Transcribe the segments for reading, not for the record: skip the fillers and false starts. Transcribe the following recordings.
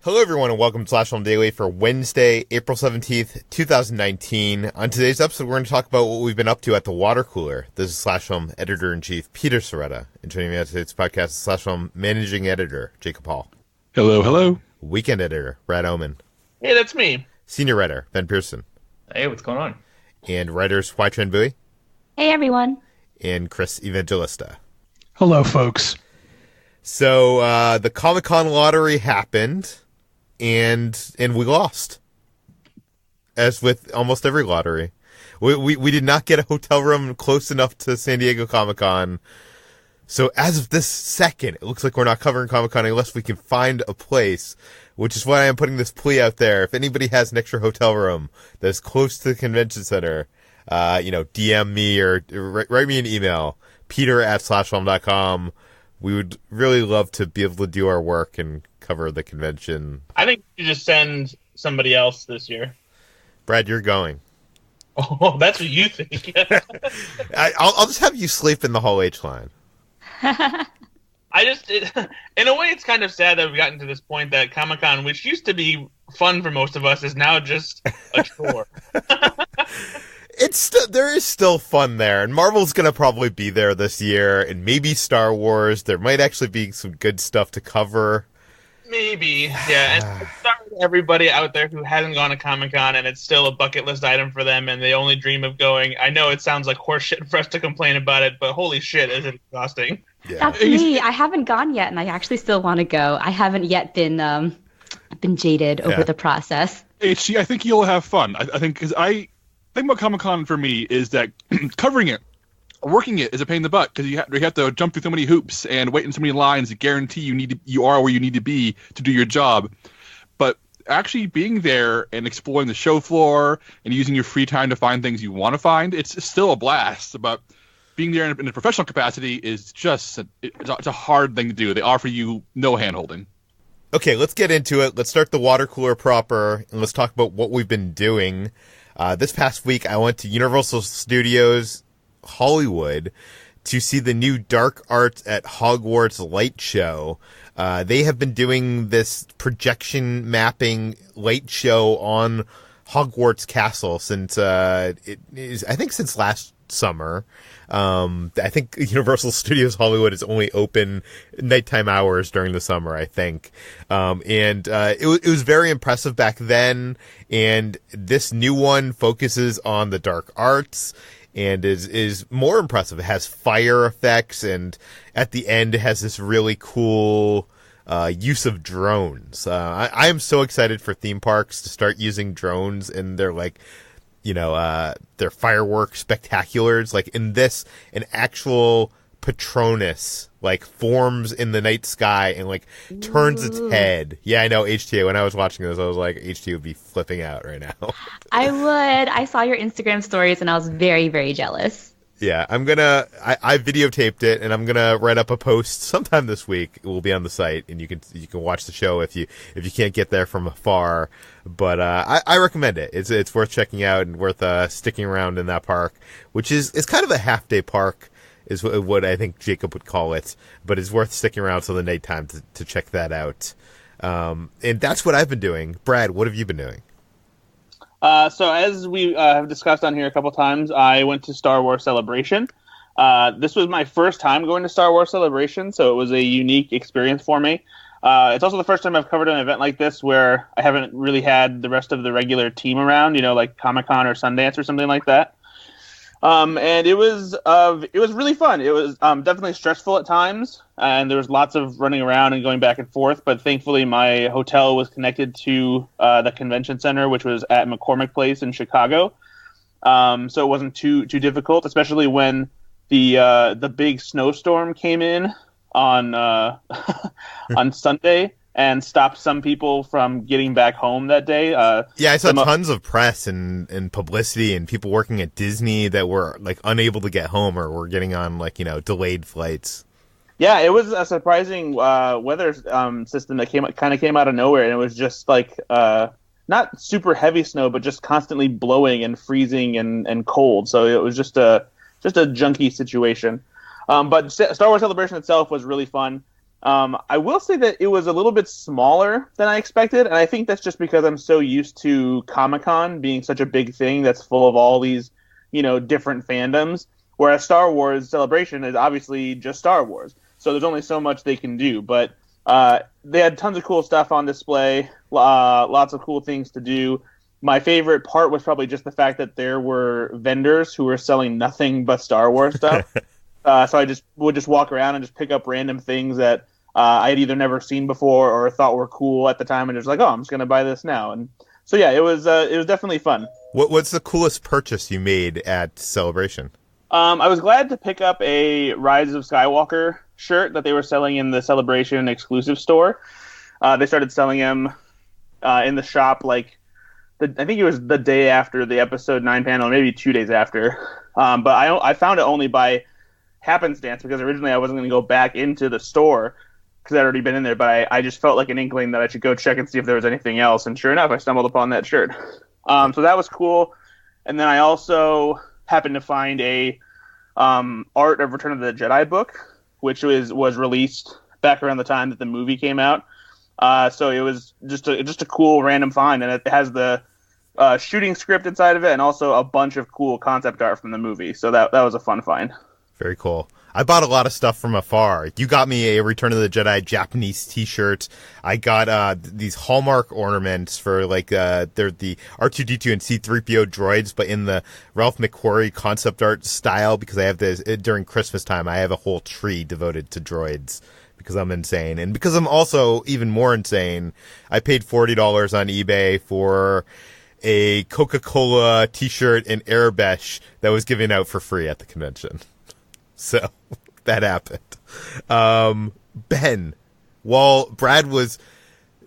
Hello, everyone, and welcome to Slash Film Daily for Wednesday, April 17th, 2019. On today's episode, we're going to talk about what we've been up to at the water cooler. This is Slash Film Editor-in-Chief Peter Sciretta. And joining me on today's podcast is Slash Film Managing Editor Jacob Hall. Hello, hello. Weekend Editor Brad Oman. Hey, that's me. Senior Writer Ben Pearson. Hey, what's going on? And writers Hoai-Tran. Hey, everyone. And Chris Evangelista. Hello, folks. So, the Comic-Con lottery happened. And we lost, as with almost every lottery. We did not get a hotel room close enough to San Diego Comic-Con. So as of this second, it looks like we're not covering Comic-Con unless we can find a place, which is why I am putting this plea out there. If anybody has an extra hotel room that is close to the convention center, DM me or write me an email, peter@slashfilm.com. We would really love to be able to do our work and cover the convention. I think you just send somebody else this year. Brad, you're going. Oh, that's what you think. I'll just have you sleep in the Hoai-Tran. In a way, it's kind of sad that we've gotten to this point that Comic-Con, which used to be fun for most of us, is now just a chore. There is still fun there, and Marvel's gonna probably be there this year, and maybe Star Wars. There might actually be some good stuff to cover. Maybe, yeah. And sorry to everybody out there who hasn't gone to Comic-Con, and it's still a bucket list item for them, and they only dream of going. I know it sounds like horseshit for us to complain about it, but holy shit, is it exhausting? Yeah. That's me. I haven't gone yet, and I actually still want to go. I haven't yet been jaded over the process. HG, I think you'll have fun. I think because I think about Comic-Con for me is that covering it, working it is a pain in the butt because you have to jump through so many hoops and wait in so many lines to guarantee you are where you need to be to do your job. But actually being there and exploring the show floor and using your free time to find things you want to find, it's still a blast. But being there in a professional capacity is just it's a hard thing to do. They offer you no hand-holding. Okay, let's get into it. Let's start the water cooler proper, and let's talk about what we've been doing. This past week, I went to Universal Studios Hollywood to see the new Dark Arts at Hogwarts light show. They have been doing this projection mapping light show on Hogwarts Castle since since last summer. I think Universal Studios Hollywood is only open nighttime hours during the summer, I think. It was very impressive back then. And this new one focuses on the dark arts and is more impressive. It has fire effects, and at the end it has this really cool use of drones. I am so excited for theme parks to start using drones in their their fireworks spectaculars. Like in this, an actual Patronus forms in the night sky and turns its head. Yeah, I know, HTA. When I was watching this, I was like, HTA would be flipping out right now. I would. I saw your Instagram stories and I was very, very jealous. Yeah, I videotaped it, and I'm gonna write up a post sometime this week. It will be on the site, and you can watch the show if you can't get there from afar. But I recommend it. It's worth checking out and worth sticking around in that park, which is kind of a half day park, is what I think Jacob would call it. But it's worth sticking around till the nighttime to check that out. And that's what I've been doing. Brad, what have you been doing? So as we have discussed on here a couple times, I went to Star Wars Celebration. This was my first time going to Star Wars Celebration, so it was a unique experience for me. It's also the first time I've covered an event like this where I haven't really had the rest of the regular team around, like Comic-Con or Sundance or something like that. And it was really fun. It was definitely stressful at times, and there was lots of running around and going back and forth. But thankfully, my hotel was connected to the convention center, which was at McCormick Place in Chicago. So it wasn't too difficult, especially when the big snowstorm came in on on Sunday and stopped some people from getting back home that day. Yeah, I saw tons of press and publicity and people working at Disney that were unable to get home or were getting on delayed flights. Yeah, it was a surprising weather system that came out of nowhere, and it was just not super heavy snow, but just constantly blowing and freezing and cold. So it was just a junky situation. But Star Wars Celebration itself was really fun. I will say that it was a little bit smaller than I expected, and I think that's just because I'm so used to Comic-Con being such a big thing that's full of all these, different fandoms, whereas Star Wars Celebration is obviously just Star Wars. So there's only so much they can do, but they had tons of cool stuff on display, lots of cool things to do. My favorite part was probably just the fact that there were vendors who were selling nothing but Star Wars stuff. So I would walk around and just pick up random things that I had either never seen before or thought were cool at the time, and just like, oh, I'm just going to buy this now. And so yeah, it was definitely fun. What's the coolest purchase you made at Celebration? I was glad to pick up a Rise of Skywalker shirt that they were selling in the Celebration exclusive store. They started selling them in the shop I think it was the day after the Episode 9 panel, maybe 2 days after. But I found it only by happenstance, because originally I wasn't going to go back into the store because I'd already been in there, but I just felt like an inkling that I should go check and see if there was anything else, and sure enough, I stumbled upon that shirt. So that was cool. And then I also happened to find a Art of Return of the Jedi book, which was released back around the time that the movie came out. So it was just a cool random find, and it has the shooting script inside of it, and also a bunch of cool concept art from the movie. So that was a fun find. Very cool. I bought a lot of stuff from afar. You got me a Return of the Jedi Japanese t-shirt. I got these Hallmark ornaments for they're the R2-D2 and C-3PO droids, but in the Ralph McQuarrie concept art style, because I have this during Christmas time. I have a whole tree devoted to droids because I'm insane. And because I'm also even more insane, I paid $40 on eBay for a Coca-Cola t-shirt in Arabesh that was given out for free at the convention. So that happened. Ben, while Brad was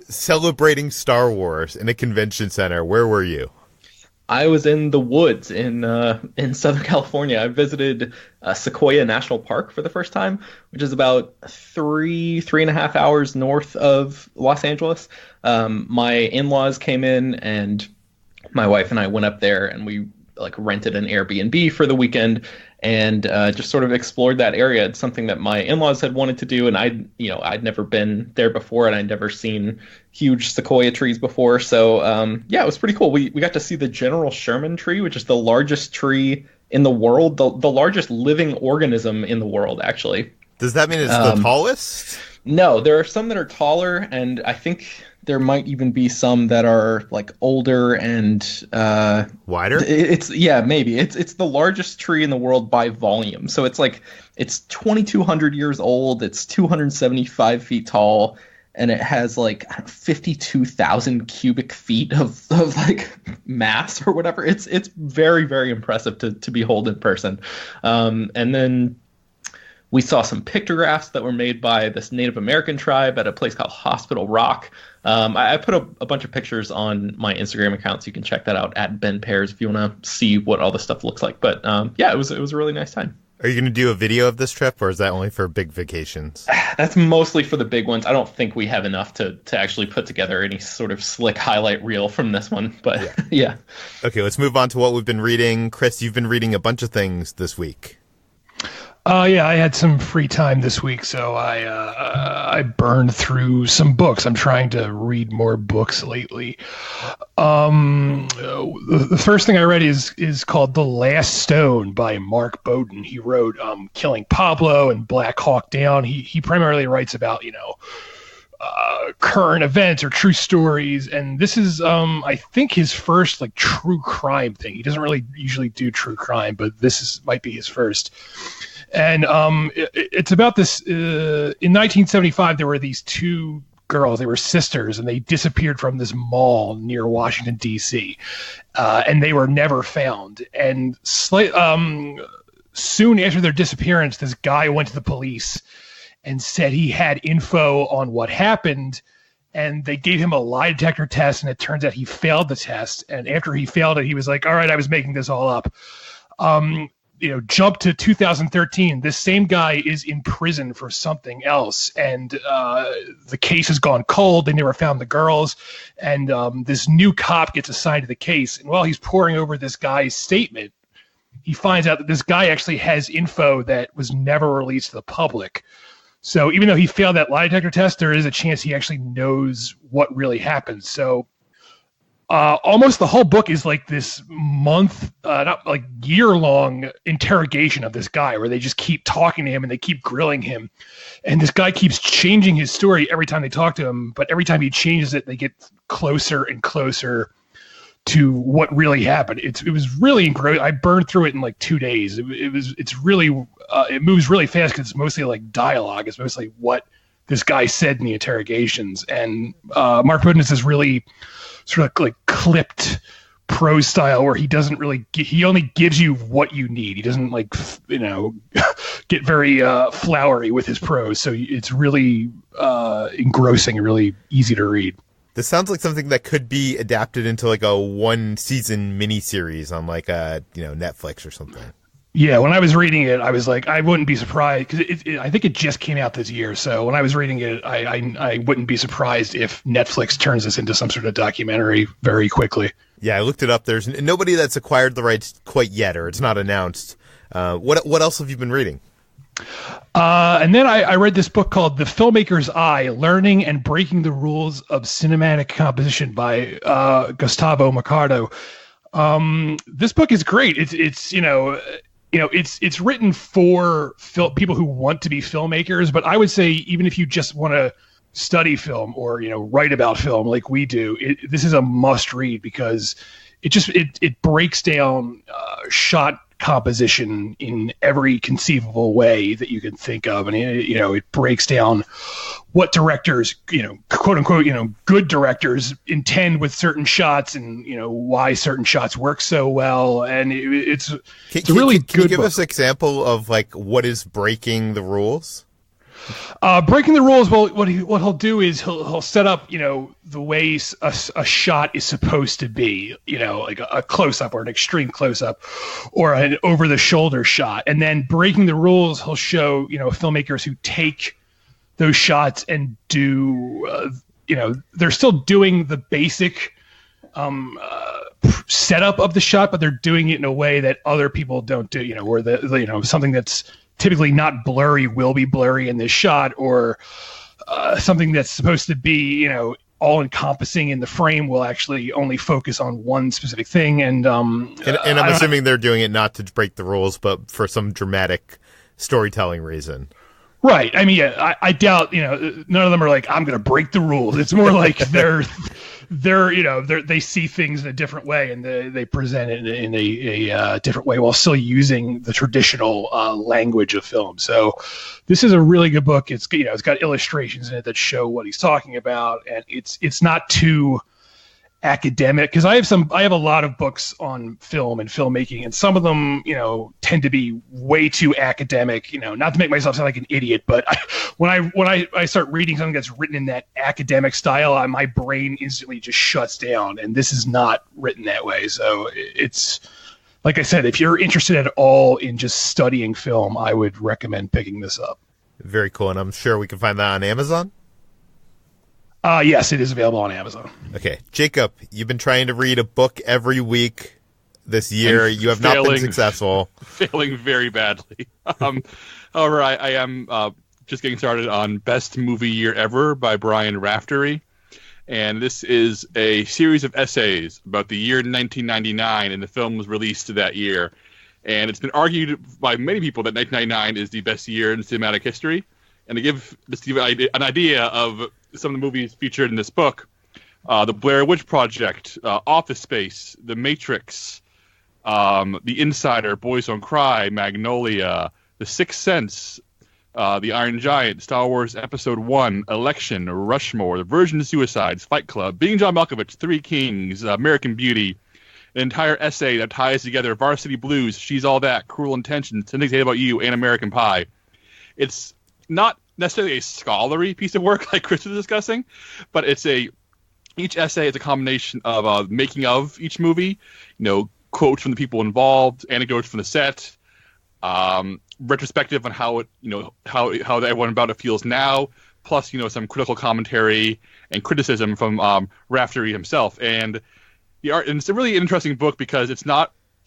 celebrating Star Wars in a convention center, where were you? I was in the woods in Southern California. I visited Sequoia National Park for the first time, which is about 3.5 hours north of Los Angeles. My in-laws came in, and my wife and I went up there, and we rented an Airbnb for the weekend and just sort of explored that area. It's something that my in-laws had wanted to do, and I'd never been there before, and I'd never seen huge sequoia trees before. So it was pretty cool. We got to see the General Sherman tree, which is the largest tree in the world, the largest living organism in the world, actually. Does that mean it's the tallest? No, there are some that are taller, and I think there might even be some that are older and wider. Maybe it's the largest tree in the world by volume. So it's 2,200 years old. It's 275 feet tall, and it has 52,000 cubic feet of mass or whatever. It's very, very impressive to behold in person. And then we saw some pictographs that were made by this Native American tribe at a place called Hospital Rock. I put a bunch of pictures on my Instagram account, so you can check that out at Ben Pears if you want to see what all this stuff looks like. But it was a really nice time. Are you going to do a video of this trip, or is that only for big vacations? That's mostly for the big ones. I don't think we have enough to actually put together any sort of slick highlight reel from this one. But yeah. Okay, let's move on to what we've been reading. Chris, you've been reading a bunch of things this week. I had some free time this week, so I burned through some books. I'm trying to read more books lately. The first thing I read is called The Last Stone by Mark Bowden. He wrote Killing Pablo and Black Hawk Down. He primarily writes about, current events or true stories, and this is I think his first true crime thing. He doesn't really usually do true crime, but might be his first. And it's about this. In 1975, there were these two girls. They were sisters, and they disappeared from this mall near Washington, D.C., and they were never found. And soon after their disappearance, this guy went to the police and said he had info on what happened, and they gave him a lie detector test, and it turns out he failed the test. And after he failed it, he was like, all right, I was making this all up. Jump to 2013. This same guy is in prison for something else, and the case has gone cold. They never found the girls, and this new cop gets assigned to the case. And while he's poring over this guy's statement, he finds out that this guy actually has info that was never released to the public. So even though he failed that lie detector test, there is a chance he actually knows what really happened. So almost the whole book is like this not like year-long interrogation of this guy where they just keep talking to him and they keep grilling him. And this guy keeps changing his story every time they talk to him, but every time he changes it, they get closer and closer to what really happened. It was really engrossing. I burned through it in like 2 days. It's really it moves really fast because it's mostly like dialogue. It's mostly what this guy said in the interrogations. And Mark Bowden is this really sort of like clipped prose style where he doesn't really he only gives you what you need. He doesn't like get very flowery with his prose. So it's really engrossing and really easy to read. This sounds like something that could be adapted into like a 1-season miniseries on like Netflix or something. Yeah, when I was reading it, I was like, I wouldn't be surprised because I think it just came out this year. So when I was reading it, I wouldn't be surprised if Netflix turns this into some sort of documentary very quickly. Yeah, I looked it up. There's nobody that's acquired the rights quite yet, or it's not announced. What else have you been reading? And then I read this book called The Filmmaker's Eye: Learning and Breaking the Rules of Cinematic Composition by Gustavo Mercado. This book is great. It's written for people who want to be filmmakers, but I would say even if you just want to study film or write about film like we do, this is a must read because it breaks down shot composition in every conceivable way that you can think of, and it breaks down what directors, quote unquote, good directors intend with certain shots, and why certain shots work so well, and it's a really good. Can you give us an example of like what is breaking the rules? Breaking the rules. Well, what he'll do is he'll set up the way a shot is supposed to be, like a close up or an extreme close up, or an over the shoulder shot, and then breaking the rules, he'll show filmmakers who take those shots and do they're still doing the basic setup of the shot, but they're doing it in a way that other people don't do. Where something that's typically not blurry will be blurry in this shot, or something that's supposed to be, all encompassing in the frame will actually only focus on one specific thing. And I'm assuming they're doing it not to break the rules, but for some dramatic storytelling reason. Right. I mean, yeah, I doubt, none of them are like, I'm going to break the rules. It's more like they see things in a different way, and they present it in a different way while still using the traditional language of film. So this is a really good book. It's got illustrations in it that show what he's talking about, and it's not too academic, because I have a lot of books on film and filmmaking, and some of them tend to be way too academic, not to make myself sound like an idiot, but when I start reading something that's written in that academic style, my brain instantly just shuts down, and this is not written that way. So it's like I said, if you're interested at all in just studying film, I would recommend picking this up. Very cool. And I'm sure we can find that on Amazon. Yes, it is available on Amazon. Okay. Jacob, you've been trying to read a book every week this year. You have not been successful. Failing very badly. However, I am just getting started on Best Movie Year Ever by Brian Raftery. And this is a series of essays about the year 1999, and the film was released that year. And it's been argued by many people that 1999 is the best year in cinematic history. And to give an idea of some of the movies featured in this book, The Blair Witch Project, Office Space, The Matrix, The Insider, Boys Don't Cry, Magnolia, The Sixth Sense, The Iron Giant, Star Wars Episode 1, Election, Rushmore, The Virgin Suicides, Fight Club, Being John Malkovich, Three Kings, American Beauty, an entire essay that ties together Varsity Blues, She's All That, Cruel Intentions, Something to Say About You, and American Pie. It's not necessarily a scholarly piece of work like Chris was discussing, but each essay is a combination of making of each movie, quotes from the people involved, anecdotes from the set, retrospective on how everyone about it feels now, plus some critical commentary and criticism from Raftery himself. And it's a really interesting book because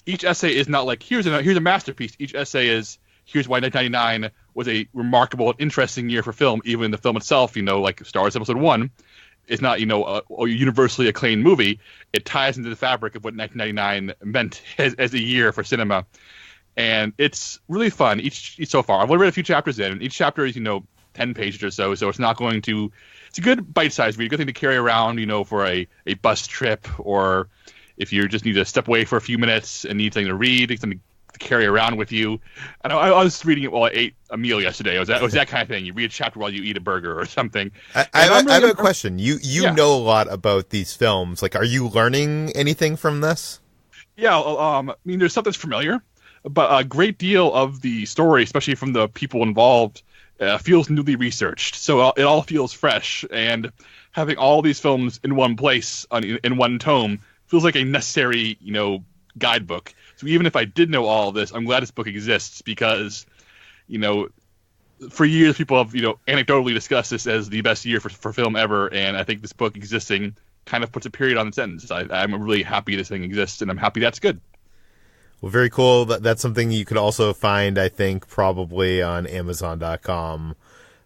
each essay is not like here's a masterpiece. Each essay is here's why 1999 was a remarkable and interesting year for film, even the film itself, like Star Wars Episode 1, is not, a universally acclaimed movie. It ties into the fabric of what 1999 meant as a year for cinema. And it's really fun so far. I've only read a few chapters in, and each chapter is, 10 pages or so it's not going to... It's a good bite-sized read, a good thing to carry around, for a bus trip, or if you just need to step away for a few minutes and need something to read, something to carry around with you. I was reading it while I ate a meal yesterday. It was that kind of thing. You read a chapter while you eat a burger or something. I have a question. You know a lot about these films. Like, are you learning anything from this? Yeah, there's stuff that's familiar, but a great deal of the story, especially from the people involved, feels newly researched. So it all feels fresh, and having all these films in one place, in one tome, feels like a necessary, guidebook. So even if I did know all of this, I'm glad this book exists because, for years people have, anecdotally discussed this as the best year for film ever, and I think this book existing kind of puts a period on the sentence. I'm really happy this thing exists, and I'm happy that's good. Well, very cool. That's something you could also find, I think, probably on Amazon.com.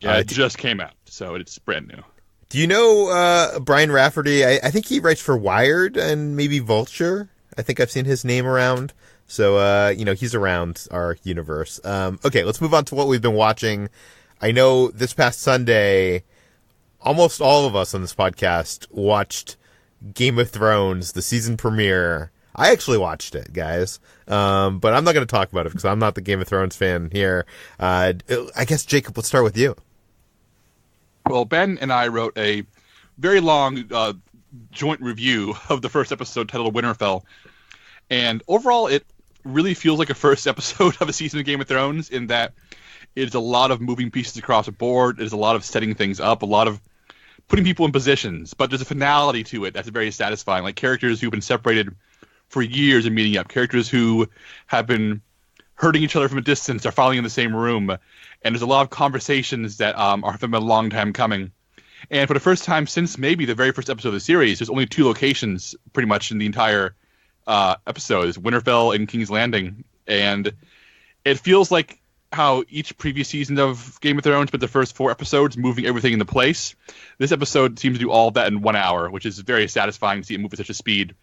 Yeah, it just came out, so it's brand new. Do you know Brian Raftery? I think he writes for Wired and maybe Vulture. I think I've seen his name around. So, he's around our universe. Okay, let's move on to what we've been watching. I know this past Sunday, almost all of us on this podcast watched Game of Thrones, the season premiere. I actually watched it, guys, but I'm not going to talk about it because I'm not the Game of Thrones fan here. I guess, Jacob, let's start with you. Well, Ben and I wrote a very long joint review of the first episode titled Winterfell, and overall it really feels like a first episode of a season of Game of Thrones in that it's a lot of moving pieces across the board, there's a lot of setting things up, a lot of putting people in positions, but there's a finality to it that's very satisfying, like characters who've been separated for years and meeting up, characters who have been hurting each other from a distance are finally in the same room, and there's a lot of conversations that have been a long time coming. And for the first time since maybe the very first episode of the series, there's only 2 locations pretty much in the entire episode. It's Winterfell and King's Landing, and it feels like how each previous season of Game of Thrones spent the first 4 episodes moving everything into place. This episode seems to do all of that in 1 hour, which is very satisfying to see it move at such a speed.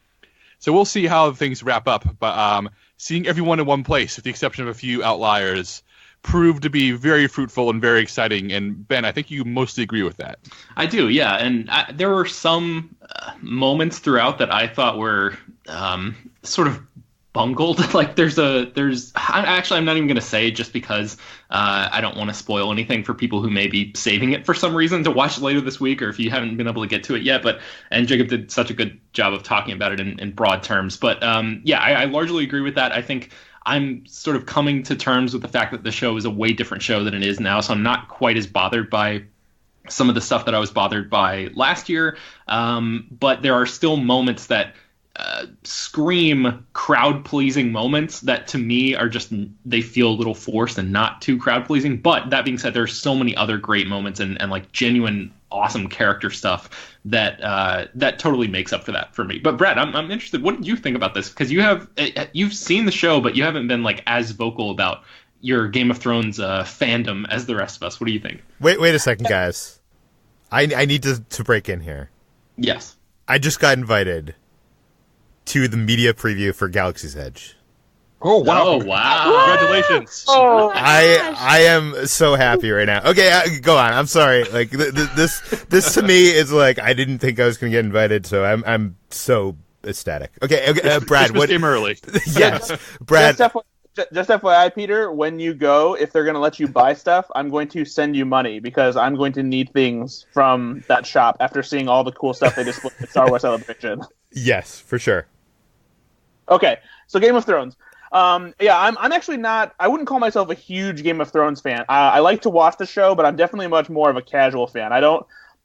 So we'll see how things wrap up, but seeing everyone in one place, with the exception of a few outliers, proved to be very fruitful and very exciting. And Ben, I think you mostly agree with that. I do, yeah. And there were some moments throughout that I thought were sort of bungled. Like I'm not even going to say just because I don't want to spoil anything for people who may be saving it for some reason to watch later this week, or if you haven't been able to get to it yet. And Jacob did such a good job of talking about it in broad terms. But I largely agree with that. I think I'm sort of coming to terms with the fact that the show is a way different show than it is now. So I'm not quite as bothered by some of the stuff that I was bothered by last year. But there are still moments that scream crowd-pleasing moments that to me are just, they feel a little forced and not too crowd-pleasing. But that being said, there's so many other great moments and like genuine awesome character stuff that that totally makes up for that for me. But Brad, I'm interested, what did you think about this? Because you've seen the show, but you haven't been like as vocal about your Game of Thrones fandom as the rest of us. What do you think? Wait a second, guys. I need to break in here. Yes. I just got invited to the media preview for Galaxy's Edge. Oh wow! Oh, wow! Congratulations! Oh, I am so happy right now. Okay, go on. I'm sorry. Like this to me is like I didn't think I was going to get invited, so I'm so ecstatic. Okay, Brad, what came early? Yes, Brad. Just FYI, Peter, when you go, if they're going to let you buy stuff, I'm going to send you money because I'm going to need things from that shop after seeing all the cool stuff they displayed at Star Wars Celebration. Yes, for sure. Okay, so Game of Thrones. I'm actually not. I wouldn't call myself a huge Game of Thrones fan. I like to watch the show, but I'm definitely much more of a casual fan.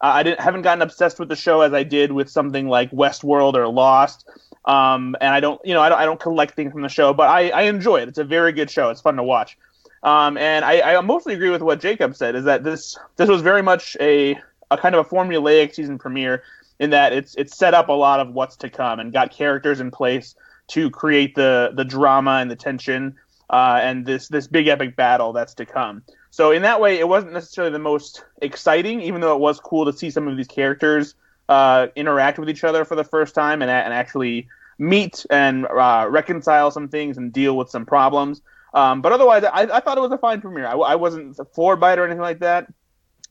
Haven't gotten obsessed with the show as I did with something like Westworld or Lost. And I don't collect things from the show, but I enjoy it. It's a very good show. It's fun to watch. And I mostly agree with what Jacob said, is that this was very much a kind of a formulaic season premiere in that it's set up a lot of what's to come and got characters in place to create the drama and the tension. and this big epic battle that's to come. So in that way, it wasn't necessarily the most exciting, even though it was cool to see some of these characters interact with each other for the first time and actually meet and reconcile some things and deal with some problems. But otherwise, I thought it was a fine premiere. I wasn't floored by it or anything like that.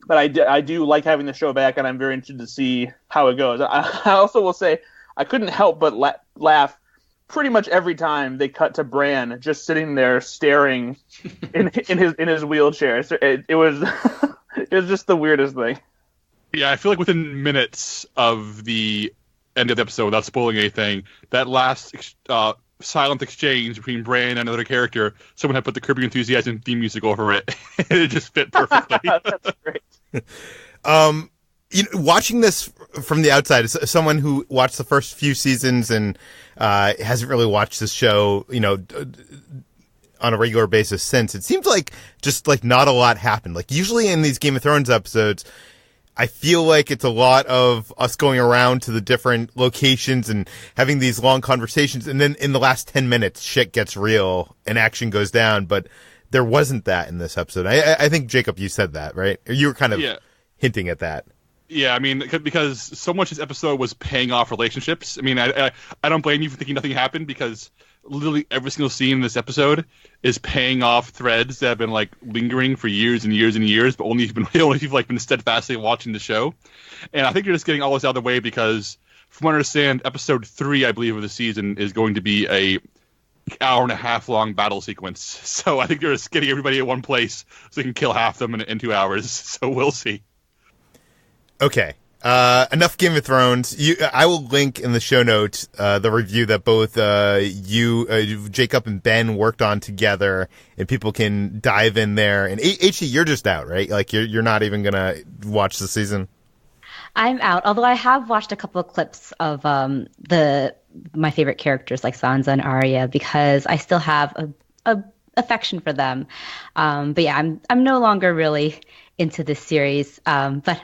But I do like having the show back, and I'm very interested to see how it goes. I also will say I couldn't help but laugh pretty much every time they cut to Bran just sitting there staring in his wheelchair. It was it was just the weirdest thing. Yeah, I feel like within minutes of the end of the episode, without spoiling anything, that last silent exchange between Bran and another character, someone had put the Curb Your Enthusiasm theme music over it. It just fit perfectly. That's great. Watching this from the outside, as someone who watched the first few seasons and hasn't really watched this show, on a regular basis since, it seems like just like not a lot happened. Like usually in these Game of Thrones episodes, I feel like it's a lot of us going around to the different locations and having these long conversations. And then in the last 10 minutes, shit gets real and action goes down. But there wasn't that in this episode. I think, Jacob, you said that, right? Or you were kind of hinting at that. Yeah, I mean, because so much this episode was paying off relationships. I mean, I don't blame you for thinking nothing happened, because literally every single scene in this episode is paying off threads that have been like lingering for years and years and years, but only if you've like been steadfastly watching the show. And I think you're just getting all this out of the way because, from what I understand, episode 3, I believe, of the season is going to be a hour-and-a-half long battle sequence. So I think you're just getting everybody at one place so you can kill half them in 2 hours. So we'll see. Okay. Enough Game of Thrones. I will link in the show notes the review that both Jacob and Ben worked on together, and people can dive in there. And HE, you're just out, right? Like you're not even gonna watch the season. I'm out, although I have watched a couple of clips of my favorite characters like Sansa and Arya, because I still have a affection for them. But yeah, I'm no longer really into this series. But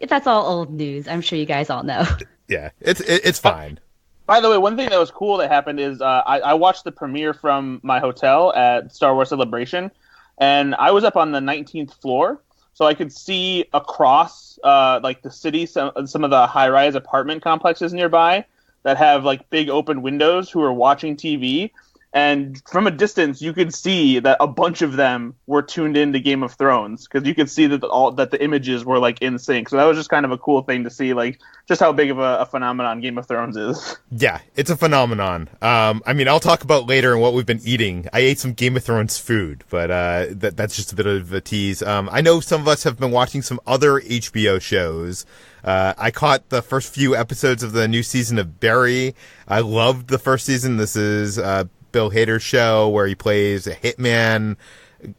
that's all old news. I'm sure you guys all know. Yeah, it's fine. By the way, one thing that was cool that happened is I watched the premiere from my hotel at Star Wars Celebration, and I was up on the 19th floor, so I could see across like the city, some of the high-rise apartment complexes nearby that have like big open windows who are watching TV. And from a distance, you could see that a bunch of them were tuned into Game of Thrones, because you could see that the images were like in sync. So that was just kind of a cool thing to see, like just how big of a phenomenon Game of Thrones is. Yeah, it's a phenomenon. I mean, I'll talk about later in what we've been eating. I ate some Game of Thrones food, but that's just a bit of a tease. I know some of us have been watching some other HBO shows. I caught the first few episodes of the new season of Barry. I loved the first season. This is Bill Hader's show where he plays a hitman,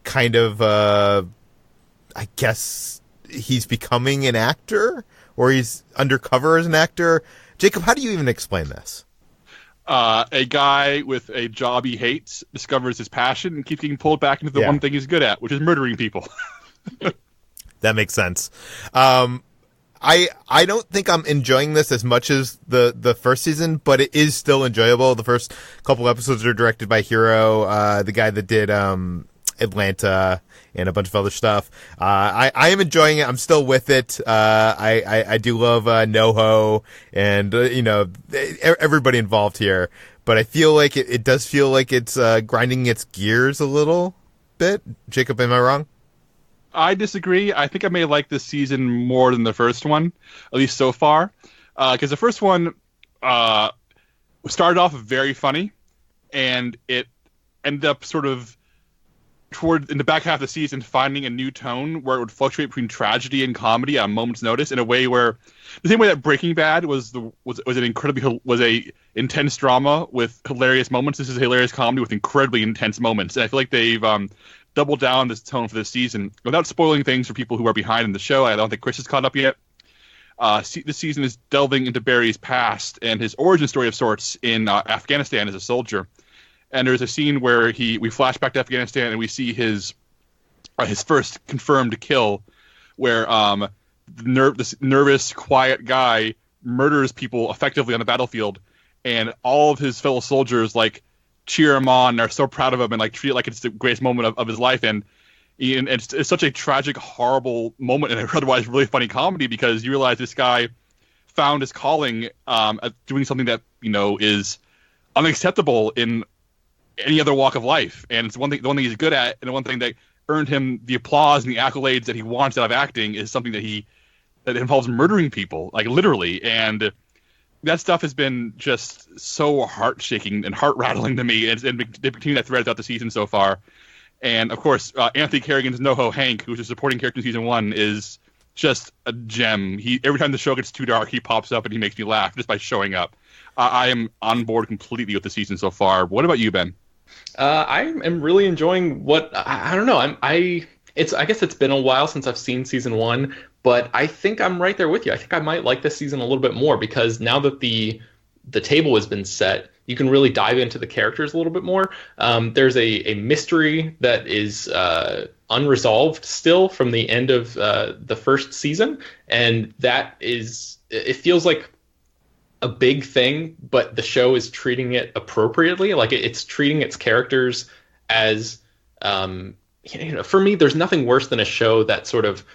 kind of, I guess he's becoming an actor, or he's undercover as an actor. Jacob, how do you even explain this? A guy with a job he hates discovers his passion and keeps getting pulled back into the one thing he's good at, which is murdering people. That makes sense. I don't think I'm enjoying this as much as the first season, but it is still enjoyable. The first couple episodes are directed by Hiro, the guy that did Atlanta and a bunch of other stuff. I am enjoying it. I'm still with it. I do love NoHo and everybody involved here, but I feel like it does feel like it's grinding its gears a little bit. Jacob, am I wrong? I disagree. I think I may like this season more than the first one, at least so far. Because the first one started off very funny, and it ended up sort of in the back half of the season finding a new tone where it would fluctuate between tragedy and comedy at a moment's notice, in a way where the same way that Breaking Bad was a intense drama with hilarious moments. This is a hilarious comedy with incredibly intense moments, and I feel like they've double down this tone for this season. Without spoiling things for people who are behind in the show, I don't think Chris is caught up yet. This season is delving into Barry's past and his origin story of sorts in Afghanistan as a soldier. And there's a scene where we flash back to Afghanistan and we see his first confirmed kill, where this nervous, quiet guy murders people effectively on the battlefield, and all of his fellow soldiers cheer him on and are so proud of him and like treat it like it's the greatest moment of his life. And it's such a tragic, horrible moment in an otherwise really funny comedy, because you realize this guy found his calling at doing something that, you know, is unacceptable in any other walk of life. And it's the one thing he's good at, and the one thing that earned him the applause and the accolades that he wants out of acting is something that involves murdering people, like literally. And that stuff has been just so heart-shaking and heart-rattling to me, and they continue that thread throughout the season so far. And, of course, Anthony Carrigan's NoHo Hank, who's a supporting character in Season 1, is just a gem. Every time the show gets too dark, he pops up and he makes me laugh just by showing up. I am on board completely with the season so far. What about you, Ben? I am really enjoying what I don't know. I guess it's been a while since I've seen Season 1, but I think I'm right there with you. I think I might like this season a little bit more, because now that the table has been set, you can really dive into the characters a little bit more. There's a mystery that is unresolved still from the end of the first season, and it feels like a big thing, but the show is treating it appropriately. Like it's treating its characters as, for me, there's nothing worse than a show that sort of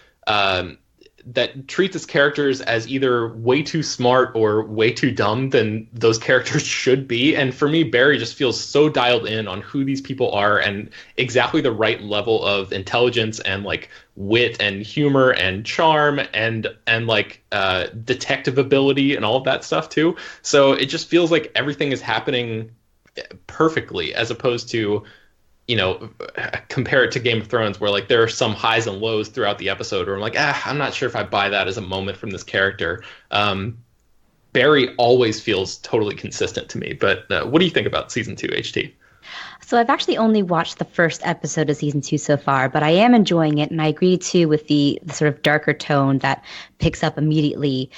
that treats its characters as either way too smart or way too dumb than those characters should be. And for me, Barry just feels so dialed in on who these people are and exactly the right level of intelligence and like wit and humor and charm and like detective ability and all of that stuff too. So it just feels like everything is happening perfectly, as opposed to, compare it to Game of Thrones, where like there are some highs and lows throughout the episode where I'm like, I'm not sure if I buy that as a moment from this character. Barry always feels totally consistent to me. But what do you think about season 2, HT? So I've actually only watched the first episode of season 2 so far, but I am enjoying it, and I agree too with the sort of darker tone that picks up immediately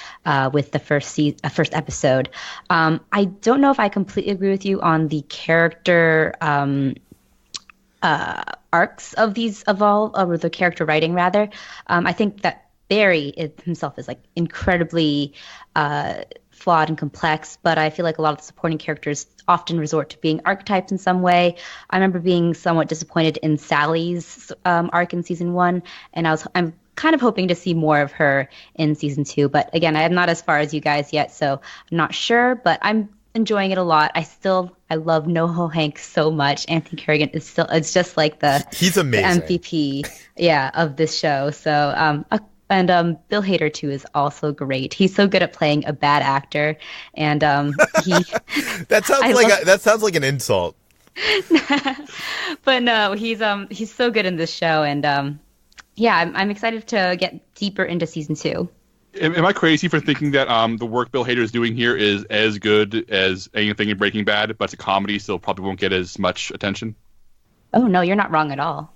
with the first episode. I don't know if I completely agree with you on the character arcs of all, or the character writing rather. I think that Barry himself is like incredibly flawed and complex, but I feel like a lot of the supporting characters often resort to being archetypes in some way. I remember being somewhat disappointed in Sally's arc in season 1, and I'm kind of hoping to see more of her in season 2. But again, I am not as far as you guys yet, so I'm not sure, but I'm enjoying it a lot. I love NoHo Hank so much. Anthony Carrigan it's just like he's amazing. The MVP, of this show. So and Bill Hader too is also great. He's so good at playing a bad actor, and he that sounds like an insult. But no, he's so good in this show, and I'm excited to get deeper into season 2. Am I crazy for thinking that the work Bill Hader is doing here is as good as anything in Breaking Bad, but it's a comedy, so probably won't get as much attention? Oh, no, you're not wrong at all.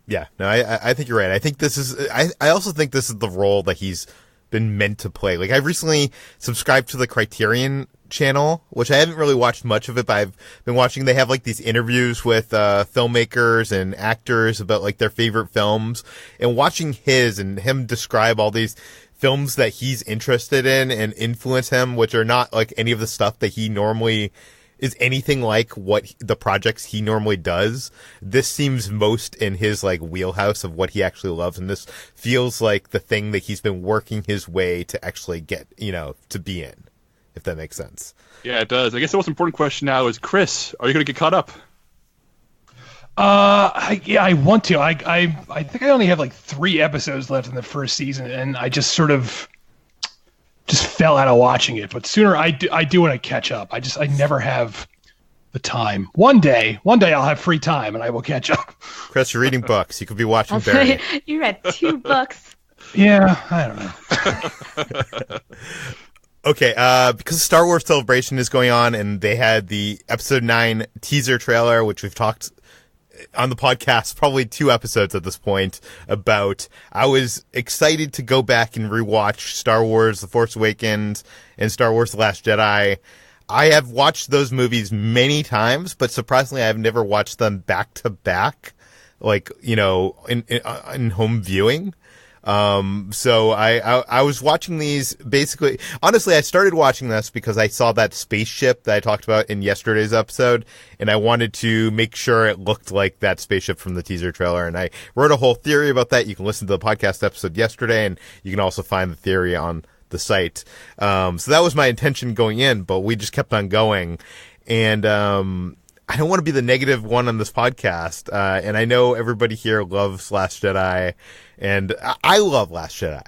Yeah, no, I think you're right. I think I also think this is the role that he's been meant to play. Like, I've recently subscribed to the Criterion channel, which I haven't really watched much of it, but I've been watching. They have like these interviews with filmmakers and actors about like their favorite films, and watching him describe all these films that he's interested in and influence him, which are not like any of the stuff that he normally is anything like what the projects he normally does. This seems most in his like wheelhouse of what he actually loves, and this feels like the thing that he's been working his way to actually get, to be in, if that makes sense. Yeah, it does. I guess the most important question now is, Chris, are you going to get caught up? I want to. I think I only have like 3 episodes left in the first season, and I just sort of fell out of watching it. But sooner I do want to catch up. I never have the time. One day I'll have free time and I will catch up. Chris, you're reading books. You could be watching Barry. You read 2 books. Yeah, I don't know. Okay, because Star Wars Celebration is going on, and they had the Episode 9 teaser trailer, which we've talked on the podcast probably 2 episodes at this point about. I was excited to go back and rewatch Star Wars The Force Awakens and Star Wars The Last Jedi. I have watched those movies many times, but surprisingly I've never watched them back to back, like, in home viewing. So I was watching these basically. Honestly, I started watching this because I saw that spaceship that I talked about in yesterday's episode, and I wanted to make sure it looked like that spaceship from the teaser trailer. And I wrote a whole theory about that. You can listen to the podcast episode yesterday, and you can also find the theory on the site. So that was my intention going in, but we just kept on going. And I don't want to be the negative one on this podcast. And I know everybody here loves Last Jedi, and I love Last Jedi.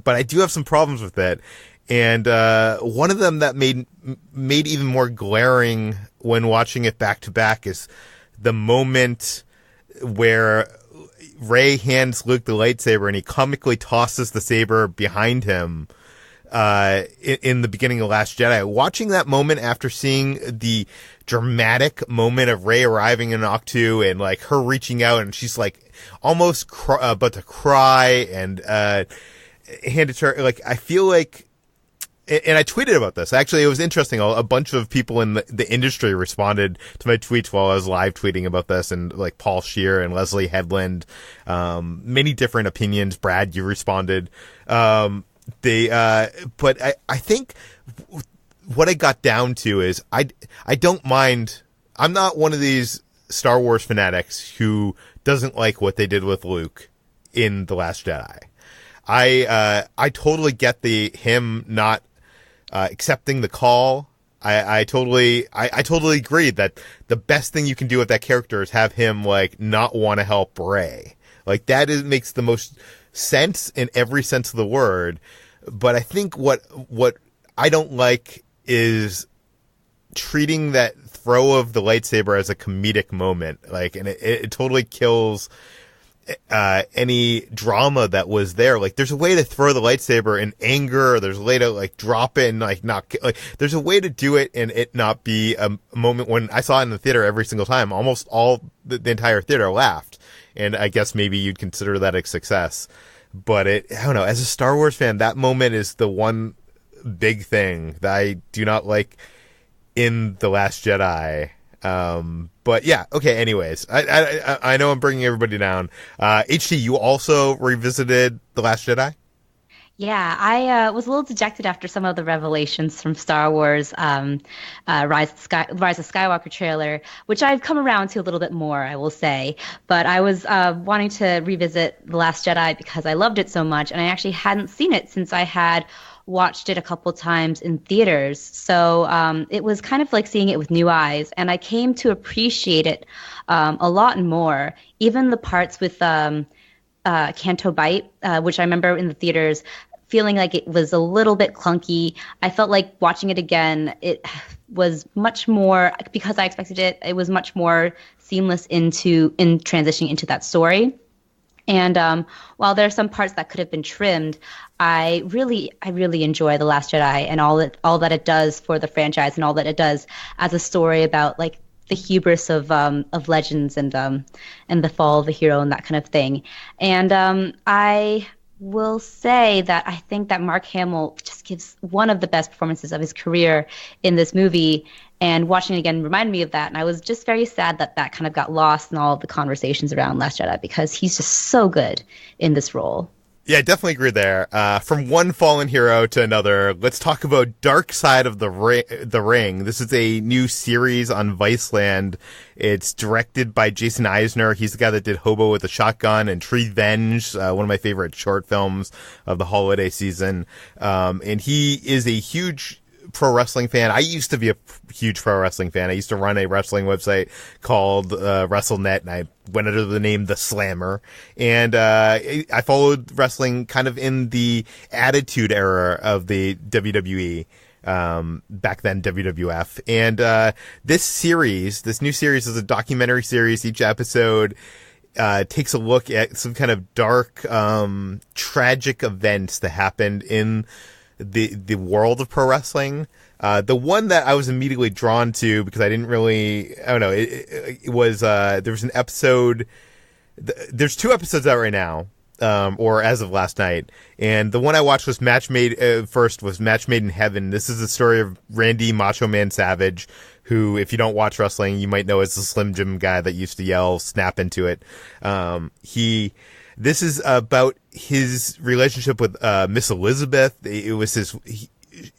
But I do have some problems with it. And one of them that made even more glaring when watching it back to back is the moment where Rey hands Luke the lightsaber and he comically tosses the saber behind him in the beginning of Last Jedi. Watching that moment after seeing the dramatic moment of Rey arriving in Octu and like her reaching out and she's like almost about to cry and hand it to her, like I feel like, and I tweeted about this. Actually, it was interesting. A bunch of people in the industry responded to my tweets while I was live tweeting about this, and like Paul Scheer and Leslie Headland, many different opinions. Brad, you responded. But I think what I got down to is I don't mind. I'm not one of these Star Wars fanatics who doesn't like what they did with Luke in The Last Jedi. I totally get him not accepting the call. I totally agree that the best thing you can do with that character is have him like not want to help Rey. Like that makes the most sense in every sense of the word. But I think what I don't like is treating that throw of the lightsaber as a comedic moment. Like, and it totally kills any drama that was there. Like there's a way to throw the lightsaber in anger, or there's a way to like drop it and like not like there's a way to do it and it not be a moment. When I saw it in the theater every single time, almost all the entire theater laughed, and I guess maybe you'd consider that a success. But I don't know, as a Star Wars fan, that moment is the one big thing that I do not like in The Last Jedi. But yeah, okay, anyways, I know I'm bringing everybody down. HT, you also revisited The Last Jedi? Yeah, I was a little dejected after some of the revelations from Star Wars Rise of Skywalker trailer, which I've come around to a little bit more, I will say. But I was wanting to revisit The Last Jedi because I loved it so much, and I actually hadn't seen it since I had watched it a couple times in theaters. So it was kind of like seeing it with new eyes, and I came to appreciate it a lot more. Even the parts with Canto Bight, which I remember in the theaters feeling like it was a little bit clunky. I felt like watching it again, it was much more, because I expected it, it was much more seamless in transitioning into that story. And while there are some parts that could have been trimmed, I really enjoy The Last Jedi and all that it does for the franchise and all that it does as a story about like the hubris of legends and the fall of the hero and that kind of thing. And I will say that I think that Mark Hamill just gives one of the best performances of his career in this movie. And watching it again reminded me of that. And I was just very sad that kind of got lost in all of the conversations around Last Jedi, because he's just so good in this role. Yeah, I definitely agree there. From one fallen hero to another, let's talk about Dark Side of the Ring. This is a new series on Viceland. It's directed by Jason Eisner. He's the guy that did Hobo with a Shotgun and Revenge, one of my favorite short films of the holiday season. And he is a huge pro wrestling fan. I used to be a huge pro wrestling fan. I used to run a wrestling website called WrestleNet, and I went under the name The Slammer. And I followed wrestling kind of in the Attitude Era of the WWE. Back then WWF. And this new series is a documentary series. Each episode takes a look at some kind of dark, tragic events that happened in the world of pro wrestling. The one that I was immediately drawn to, because I didn't really, I don't know, it was, there was an episode, there's 2 episodes out right now, or as of last night. And the one I watched was Match Made in Heaven. This is the story of Randy Macho Man Savage, who, if you don't watch wrestling, you might know as the Slim Jim guy that used to yell, "Snap into it." This is about his relationship with Miss Elizabeth. It was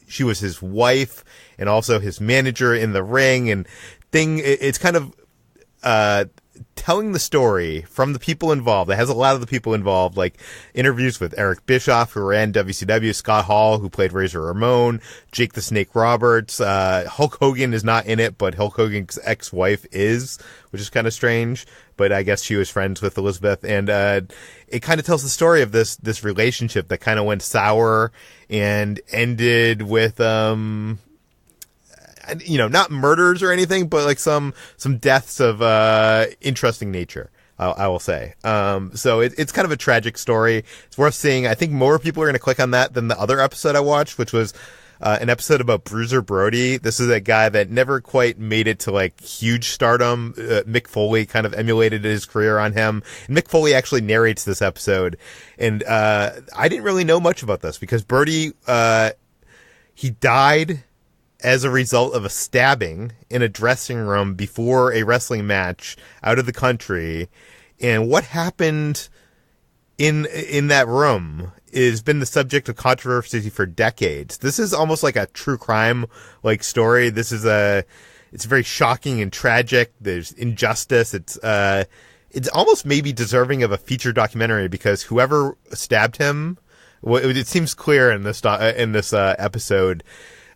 she was his wife and also his manager in the ring, and it's kind of telling the story from the people involved. It has a lot of the people involved, like interviews with Eric Bischoff, who ran WCW, Scott Hall, who played Razor Ramon, Jake the Snake Roberts. Hulk Hogan is not in it, but Hulk Hogan's ex-wife is, which is kind of strange. But I guess she was friends with Elizabeth, and it kind of tells the story of this relationship that kind of went sour and ended with not murders or anything, but like some deaths of interesting nature, I will say. So it's kind of a tragic story. It's worth seeing. I think more people are going to click on that than the other episode I watched, which was an episode about Bruiser Brody. This is a guy that never quite made it to like huge stardom. Mick Foley kind of emulated his career on him. And Mick Foley actually narrates this episode. And I didn't really know much about this because Brody, he died as a result of a stabbing in a dressing room before a wrestling match out of the country. And what happened in that room has been the subject of controversy for decades. This is almost like a true crime like story. It's very shocking and tragic. There's injustice. It's almost maybe deserving of a feature documentary because whoever stabbed him, it seems clear in this episode,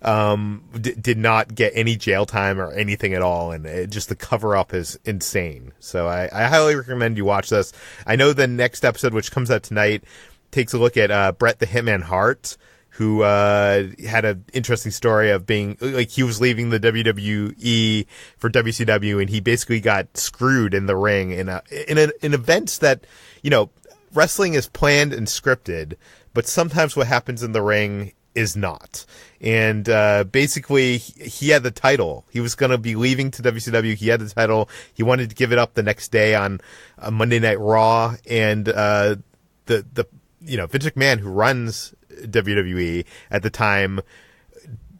did not get any jail time or anything at all, and just the cover up is insane. So I highly recommend you watch this. I know the next episode, which comes out tonight, takes a look at Bret the Hitman Hart, who had an interesting story of being like he was leaving the WWE for WCW, and he basically got screwed in the ring in events that wrestling is planned and scripted, but sometimes what happens in the ring is not. And basically he had the title. He was going to be leaving to WCW. He had the title. He wanted to give it up the next day on Monday Night Raw. And the Vince McMahon, who runs WWE at the time,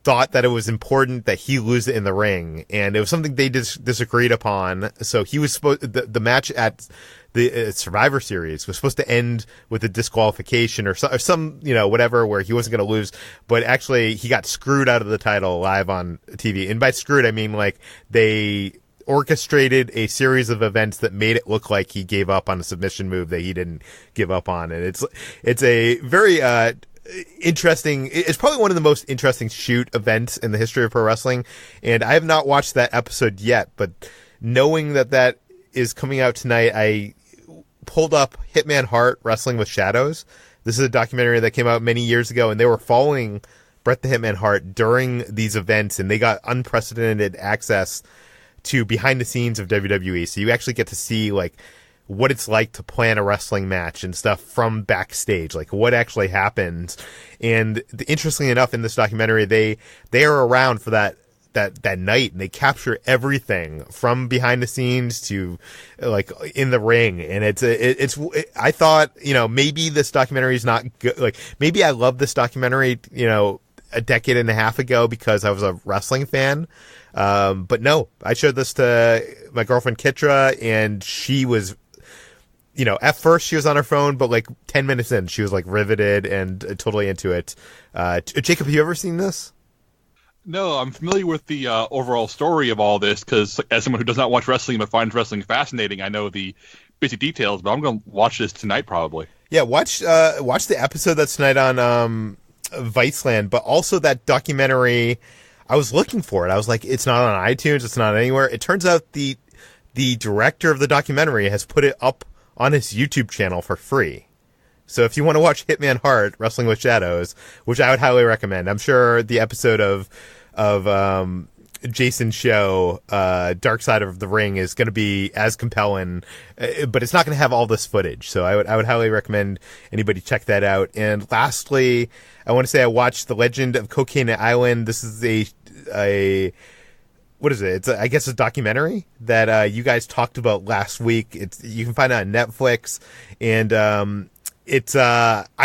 thought that it was important that he lose it in the ring, and it was something they disagreed upon. So he was supposed the match at the Survivor Series was supposed to end with a disqualification or some whatever, where he wasn't going to lose, but actually he got screwed out of the title live on TV. And by screwed, I mean like they orchestrated a series of events that made it look like he gave up on a submission move that he didn't give up on. And it's a very interesting. It's probably one of the most interesting shoot events in the history of pro wrestling, and I have not watched that episode yet, but knowing that is coming out tonight, I pulled up Hitman Hart Wrestling with Shadows. This is a documentary that came out many years ago, and they were following Bret the Hitman Hart during these events, and they got unprecedented access to behind the scenes of WWE. So you actually get to see like what it's like to plan a wrestling match and stuff from backstage, like what actually happens. And interestingly enough, in this documentary, they are around for that night, and they capture everything from behind the scenes to like in the ring. And I thought, maybe this documentary is not good. Like maybe I loved this documentary, a decade and a half ago because I was a wrestling fan. But no, I showed this to my girlfriend Kitra, and she was, at first she was on her phone, but like 10 minutes in, she was like riveted and totally into it. Jacob, have you ever seen this? No, I'm familiar with the overall story of all this because as someone who does not watch wrestling but finds wrestling fascinating, I know the basic details, but I'm going to watch this tonight probably. Yeah, watch the episode that's tonight on Viceland, but also that documentary. I was looking for it. I was like, it's not on iTunes. It's not anywhere. It turns out the director of the documentary has put it up on his YouTube channel for free. So if you want to watch Hitman Hart Wrestling with Shadows, which I would highly recommend, I'm sure the episode of Jason's show, Dark Side of the Ring, is going to be as compelling, but it's not going to have all this footage. So I would highly recommend anybody check that out. And lastly, I want to say I watched The Legend of Cocaine Island. This is a what is it? I guess a documentary that you guys talked about last week. You can find it on Netflix, and I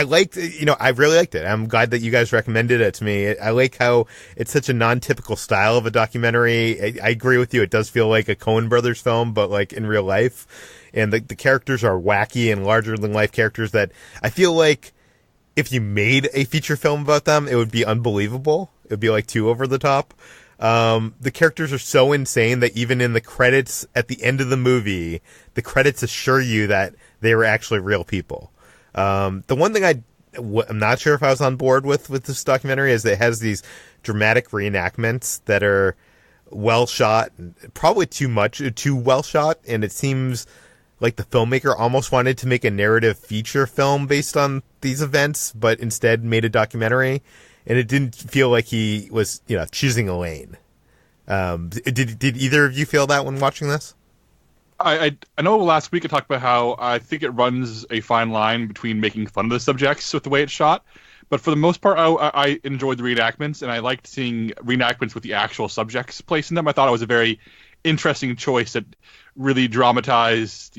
really liked it. I'm glad that you guys recommended it to me. I like how it's such a non-typical style of a documentary. I agree with you. It does feel like a Coen Brothers film, but like in real life. and the characters are wacky and larger than life characters that I feel like if you made a feature film about them, it would be unbelievable. It would be like too over the top. The characters are so insane that even in the credits at the end of the movie, the credits assure you that they were actually real people. The one thing I'm not sure if I was on board with this documentary is that it has these dramatic reenactments that are well shot, probably too well shot, and it seems like the filmmaker almost wanted to make a narrative feature film based on these events, but instead made a documentary, and it didn't feel like he was, choosing a lane. Did either of you feel that when watching this? I know last week I talked about how I think it runs a fine line between making fun of the subjects with the way it's shot, but for the most part, I enjoyed the reenactments, and I liked seeing reenactments with the actual subjects placed in them. I thought it was a very interesting choice that really dramatized,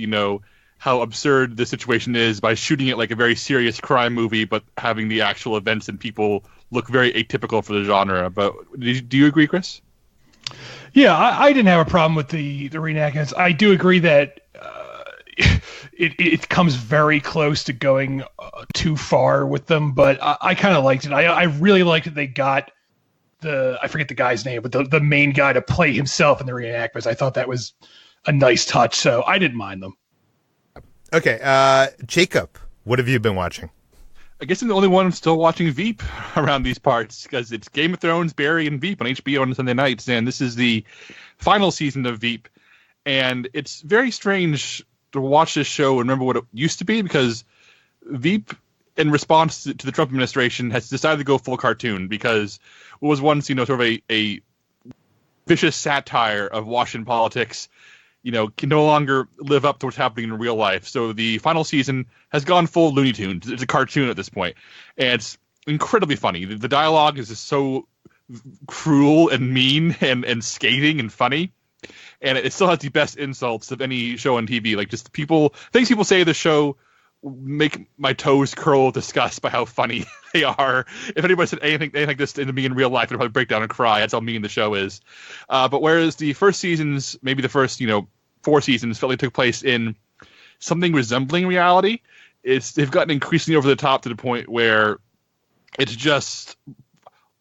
how absurd the situation is by shooting it like a very serious crime movie, but having the actual events and people look very atypical for the genre. But do you agree, Chris? Yeah, I didn't have a problem with the reenactments. I do agree that it comes very close to going too far with them, but I kind of liked it. I really liked that they got I forget the guy's name, but the main guy to play himself in the reenactments. I thought that was a nice touch, so I didn't mind them. Okay, Jacob, what have you been watching? I guess I'm the only one still watching Veep around these parts, because it's Game of Thrones, Barry, and Veep on HBO on Sunday nights, and this is the final season of Veep. And it's very strange to watch this show and remember what it used to be, because Veep, in response to the Trump administration, has decided to go full cartoon, because it was once, sort of a vicious satire of Washington politics, can no longer live up to what's happening in real life. So the final season has gone full Looney Tunes. It's a cartoon at this point, and it's incredibly funny. The dialogue is just so cruel and mean and scathing and funny, and it still has the best insults of any show on TV. Like, just things people say of the show make my toes curl with disgust by how funny they are. If anybody said anything like this to me in real life, I'd probably break down and cry. That's how mean the show is. But whereas the first seasons, maybe the first 4 seasons, felt like took place in something resembling reality, they've gotten increasingly over the top to the point where it's just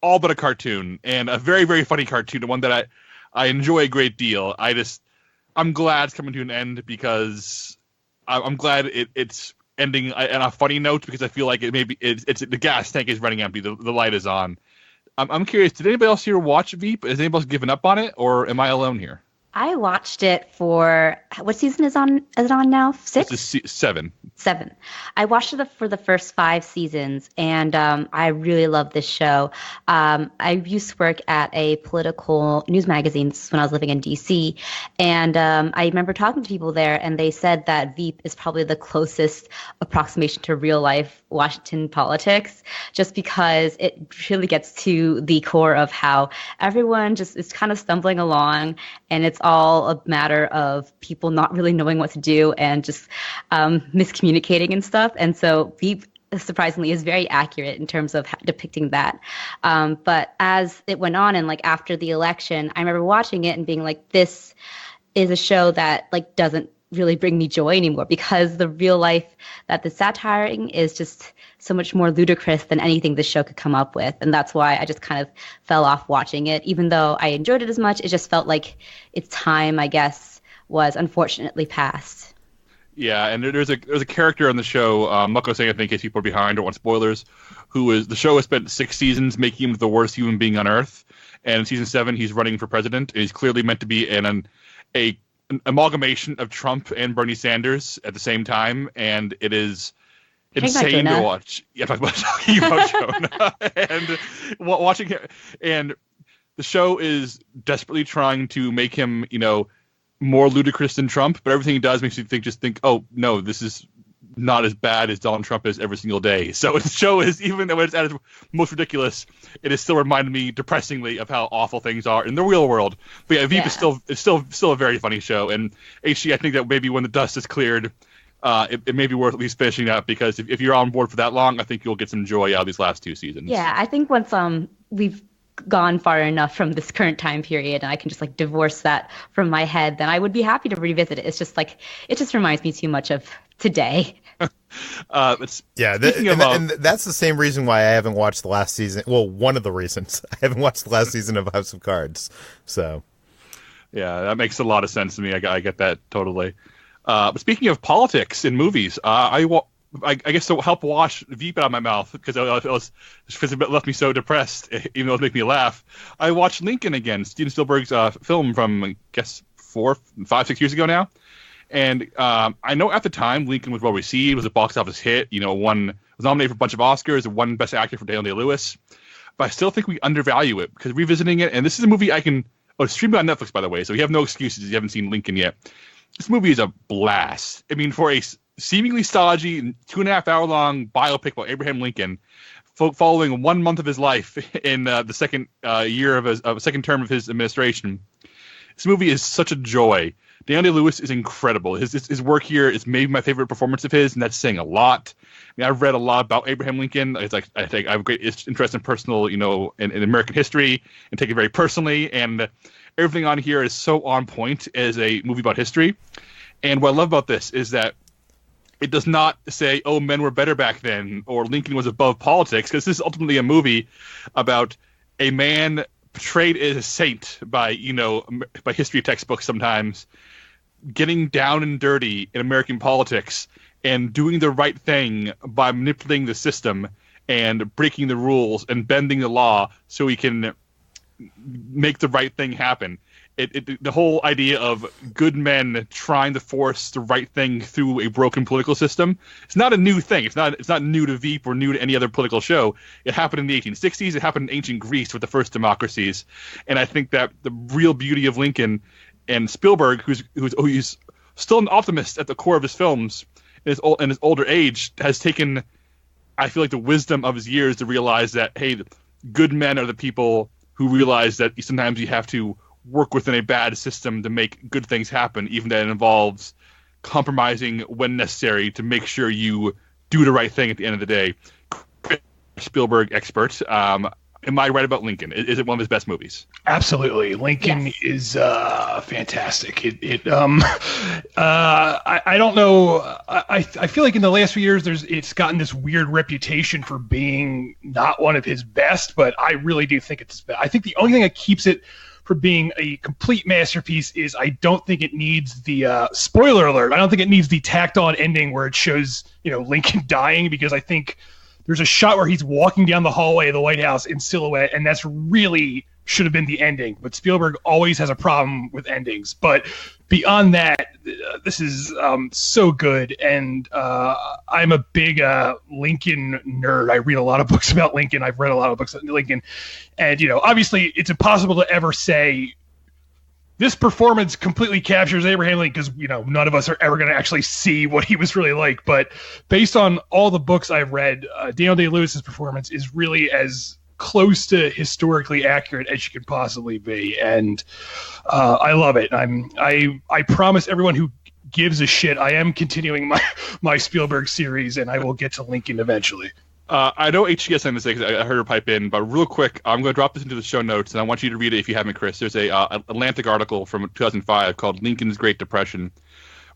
all but a cartoon, and a very, very funny cartoon, the one that I enjoy a great deal. I'm glad it's coming to an end, because I'm glad it's ending on a funny note, because I feel like it's the gas tank is running empty, the light is on. I'm curious, did anybody else here watch Veep? Has anybody else given up on it, or am I alone here? I watched it for what season is it on now? 6? This is 7. 7. I watched it for the first 5 seasons, and I really love this show. I used to work at a political news magazine. This is when I was living in D.C., and I remember talking to people there, and they said that Veep is probably the closest approximation to real-life Washington politics, just because it really gets to the core of how everyone just is kind of stumbling along, and it's all a matter of people not really knowing what to do and just miscommunicating and stuff. And so Veep, surprisingly, is very accurate in terms of depicting that. But as it went on, and like after the election, I remember watching it and being like, this is a show that like doesn't really bring me joy anymore, because the real life that the satiring is just so much more ludicrous than anything this show could come up with. And that's why I just kind of fell off watching it. Even though I enjoyed it as much, it just felt like its time, I guess, was unfortunately past. Yeah, and there's a character on the show, I'm not going to say anything in case people are behind or want spoilers, the show has spent 6 seasons making him the worst human being on Earth. And in season 7, he's running for president. And he's clearly meant to be an amalgamation of Trump and Bernie Sanders at the same time, and it is insane to watch. Yeah, talking about Jonah and watching him, and the show is desperately trying to make him, more ludicrous than Trump, but everything he does makes you think, oh no, this is not as bad as Donald Trump is every single day. So the show is, even though it's at its most ridiculous, it is still reminding me depressingly of how awful things are in the real world. But yeah, Veep is still a very funny show. And HG, I think that maybe when the dust is cleared, it may be worth at least finishing up, because if you're on board for that long, I think you'll get some joy out of these last 2 seasons. Yeah, I think once we've gone far enough from this current time period and I can just like divorce that from my head, then I would be happy to revisit it. It's just like, it just reminds me too much of today. And that's the same reason why I haven't watched the last season. Well, one of the reasons I haven't watched the last season of House of Cards. So, yeah, that makes a lot of sense to me. I get that totally. But speaking of politics in movies, I guess to help wash Veep out of my mouth because it left me so depressed, even though it made me laugh. I watched Lincoln again, Steven Spielberg's film from I guess 4, 5, 6 years ago now. And I know at the time Lincoln was well received, was a box office hit. Was nominated for a bunch of Oscars, won Best Actor for Daniel Day-Lewis. But I still think we undervalue it because revisiting it, and this is a movie it's streamed on Netflix, by the way, so you have no excuses if you haven't seen Lincoln yet. This movie is a blast. I mean, for a seemingly stodgy 2.5 hour long biopic about Abraham Lincoln, following 1 month of his life in the second year of his second term of his administration, this movie is such a joy. Daniel Day-Lewis is incredible. His work here is maybe my favorite performance of his, and that's saying a lot. I mean, I've read a lot about Abraham Lincoln. I think I have a great interest in personal, in American history, and take it very personally. And everything on here is so on point as a movie about history. And what I love about this is that it does not say, "Oh, men were better back then," or Lincoln was above politics, because this is ultimately a movie about a man portrayed as a saint by history textbooks sometimes, getting down and dirty in American politics and doing the right thing by manipulating the system and breaking the rules and bending the law so he can make the right thing happen. The whole idea of good men trying to force the right thing through a broken political system, it's not a new thing. It's not new to Veep or new to any other political show. It happened in the 1860s. It happened in ancient Greece with the first democracies. And I think that the real beauty of Lincoln and Spielberg, who's still an optimist at the core of his films in his older age, has taken, I feel like, the wisdom of his years to realize that, hey, good men are the people who realize that sometimes you have to work within a bad system to make good things happen, even that it involves compromising when necessary to make sure you do the right thing at the end of the day. Spielberg expert. Am I right about Lincoln? Is it one of his best movies? Absolutely. Lincoln is fantastic. I don't know. I feel like in the last few years, it's gotten this weird reputation for being not one of his best, but I really do think it's best. I think the only thing that keeps it from being a complete masterpiece is I don't think it needs the spoiler alert. I don't think it needs the tacked on ending where it shows, Lincoln dying, because I think there's a shot where he's walking down the hallway of the White House in silhouette, and that's really should have been the ending. But Spielberg always has a problem with endings. But beyond that, this is so good. And I'm a big Lincoln nerd. I read a lot of books about Lincoln. I've read a lot of books about Lincoln. And, obviously it's impossible to ever say this performance completely captures Abraham Lincoln because, none of us are ever going to actually see what he was really like. But based on all the books I've read, Daniel Day-Lewis's performance is really as close to historically accurate as you could possibly be. And I love it. I promise everyone who gives a shit, I am continuing my Spielberg series, and I will get to Lincoln eventually. I know HGS on this, I heard her pipe in, but real quick, I'm going to drop this into the show notes, and I want you to read it if you haven't, Chris. There's a Atlantic article from 2005 called Lincoln's Great Depression,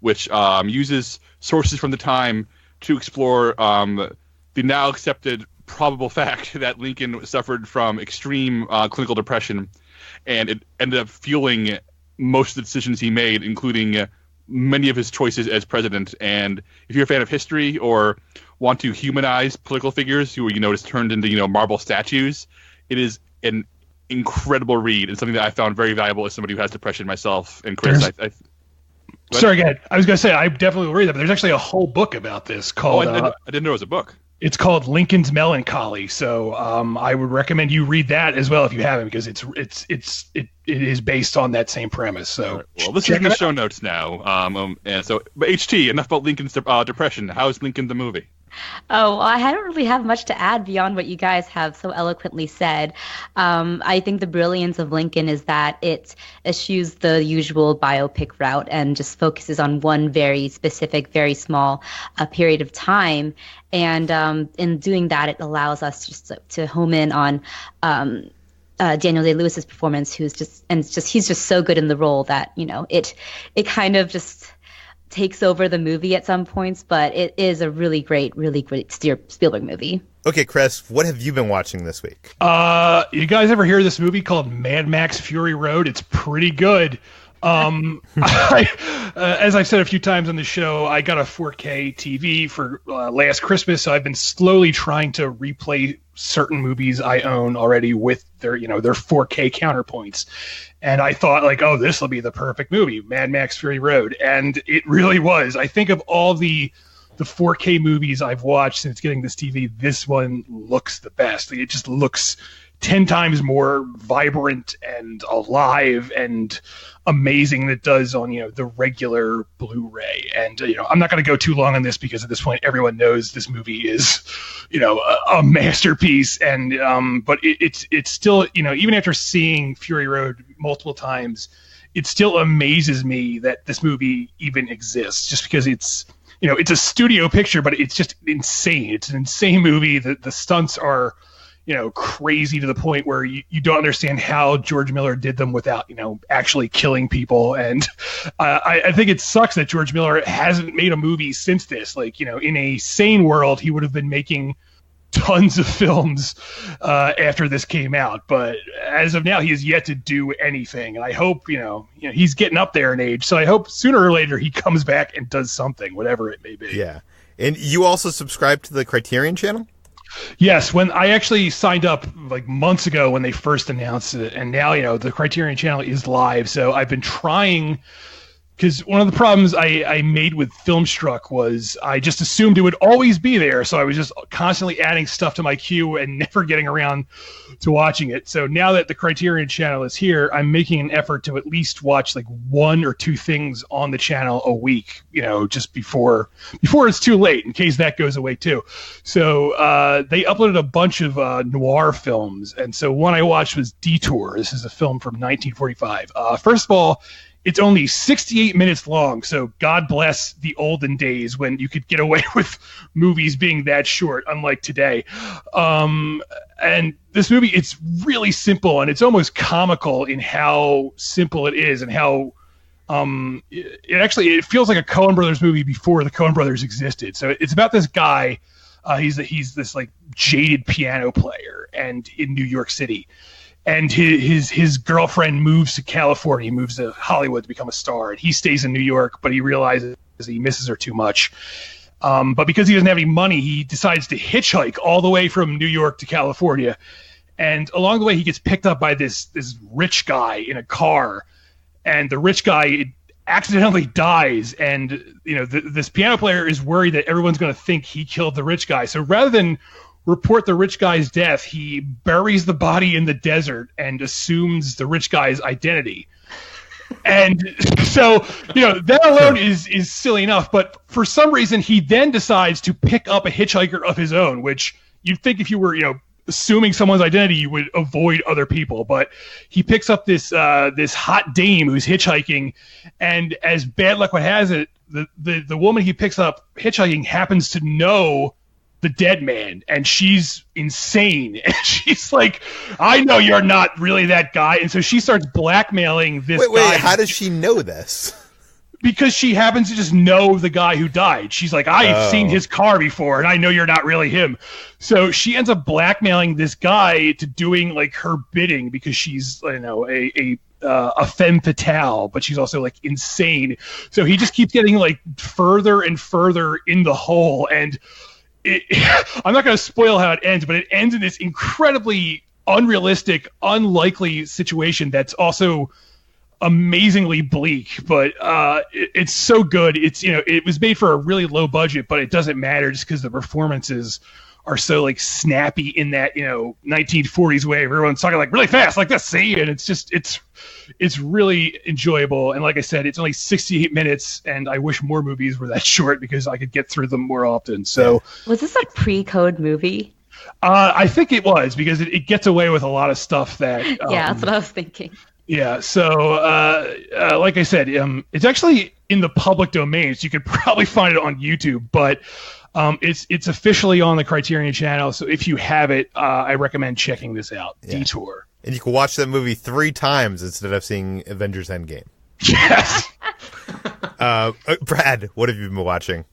which uses sources from the time to explore the now accepted probable fact that Lincoln suffered from extreme clinical depression, and it ended up fueling most of the decisions he made, including many of his choices as president. And if you're a fan of history or want to humanize political figures who is turned into marble statues, it is an incredible read and something that I found very valuable as somebody who has depression myself. And Chris, sorry, go ahead. I was going to say I definitely will read that, but there's actually a whole book about this called. I didn't know it was a book. It's called Lincoln's Melancholy. So I would recommend you read that as well if you haven't, because it is based on that same premise. So right. Well, this is in the show notes now. But HT, enough about Lincoln's depression. How is Lincoln the movie? Oh, well, I don't really have much to add beyond what you guys have so eloquently said. I think the brilliance of Lincoln is that it eschews the usual biopic route and just focuses on one very specific, very small period of time. And in doing that, it allows us just to home in on Daniel Day-Lewis's performance, he's just so good in the role that, it kind of just takes over the movie at some points, but it is a really great Spielberg movie. Okay, Chris, what have you been watching this week? You guys ever hear of this movie called Mad Max Fury Road? It's pretty good. As I've said a few times on the show, I got a 4K TV for last Christmas, so I've been slowly trying to replay certain movies I own already with their 4K counterpoints. And I thought, oh, this will be the perfect movie, Mad Max Fury Road. And it really was. I think of all the 4K movies I've watched since getting this TV, this one looks the best. It just looks 10 times more vibrant and alive and amazing than it does on, the regular Blu-ray. And, I'm not going to go too long on this because at this point everyone knows this movie is, a masterpiece. And, but it's still, even after seeing Fury Road multiple times, it still amazes me that this movie even exists, just because it's a studio picture, but it's just insane. It's an insane movie. The stunts are, crazy to the point where you don't understand how George Miller did them without, actually killing people. And I think it sucks that George Miller hasn't made a movie since this. In a sane world, he would have been making tons of films after this came out. But as of now, he has yet to do anything. And I hope, he's getting up there in age. So I hope sooner or later he comes back and does something, whatever it may be. Yeah. And you also subscribe to the Criterion channel? Yes, when I actually signed up months ago when they first announced it, and now, the Criterion channel is live. So I've been trying, because one of the problems I made with Filmstruck was I just assumed it would always be there. So I was just constantly adding stuff to my queue and never getting around to watching it. So now that the Criterion channel is here, I'm making an effort to at least watch one or two things on the channel a week, just before it's too late, in case that goes away too. So they uploaded a bunch of noir films. And so one I watched was Detour. This is a film from 1945. First of all, it's only 68 minutes long, so God bless the olden days when you could get away with movies being that short, unlike today. And this movie, it's really simple, and it's almost comical in how simple it is, and how it feels like a Coen Brothers movie before the Coen Brothers existed. So it's about this guy. He's this jaded piano player, and in New York City. And his girlfriend moves to California, moves to Hollywood to become a star. And he stays in New York, but he realizes he misses her too much. But because he doesn't have any money, he decides to hitchhike all the way from New York to California. And along the way, he gets picked up by this rich guy in a car. And the rich guy accidentally dies. And this piano player is worried that everyone's going to think he killed the rich guy. So rather than report the rich guy's death, he buries the body in the desert and assumes the rich guy's identity. And so, that alone is silly enough. But for some reason, he then decides to pick up a hitchhiker of his own, which you'd think if you were, assuming someone's identity, you would avoid other people. But he picks up this hot dame who's hitchhiking, and as bad luck would has it, the woman he picks up hitchhiking happens to know the dead man, and she's insane. And she's like, I know you're not really that guy. And so she starts blackmailing this guy. Wait, how does she know this? Because she happens to just know the guy who died. She's like, I've seen his car before, and I know you're not really him. So she ends up blackmailing this guy to doing her bidding, because she's, a femme fatale, but she's also insane. So he just keeps getting further and further in the hole. And I'm not going to spoil how it ends, but it ends in this incredibly unrealistic, unlikely situation that's also amazingly bleak. But it's so good. It's it was made for a really low budget, but it doesn't matter just because the performances are so snappy in that 1940s way. Everyone's talking really fast, like this. See, and it's really enjoyable. And like I said, it's only 68 minutes, and I wish more movies were that short because I could get through them more often. So, was this a pre-code movie? I think it was, because it gets away with a lot of stuff that. Yeah, that's what I was thinking. Yeah. So, like I said, it's actually in the public domain, so you could probably find it on YouTube, but. It's officially on the Criterion channel, so if you have it, I recommend checking this out. Yeah. Detour. And you can watch that movie 3 times instead of seeing Avengers Endgame. Yes. Brad, what have you been watching?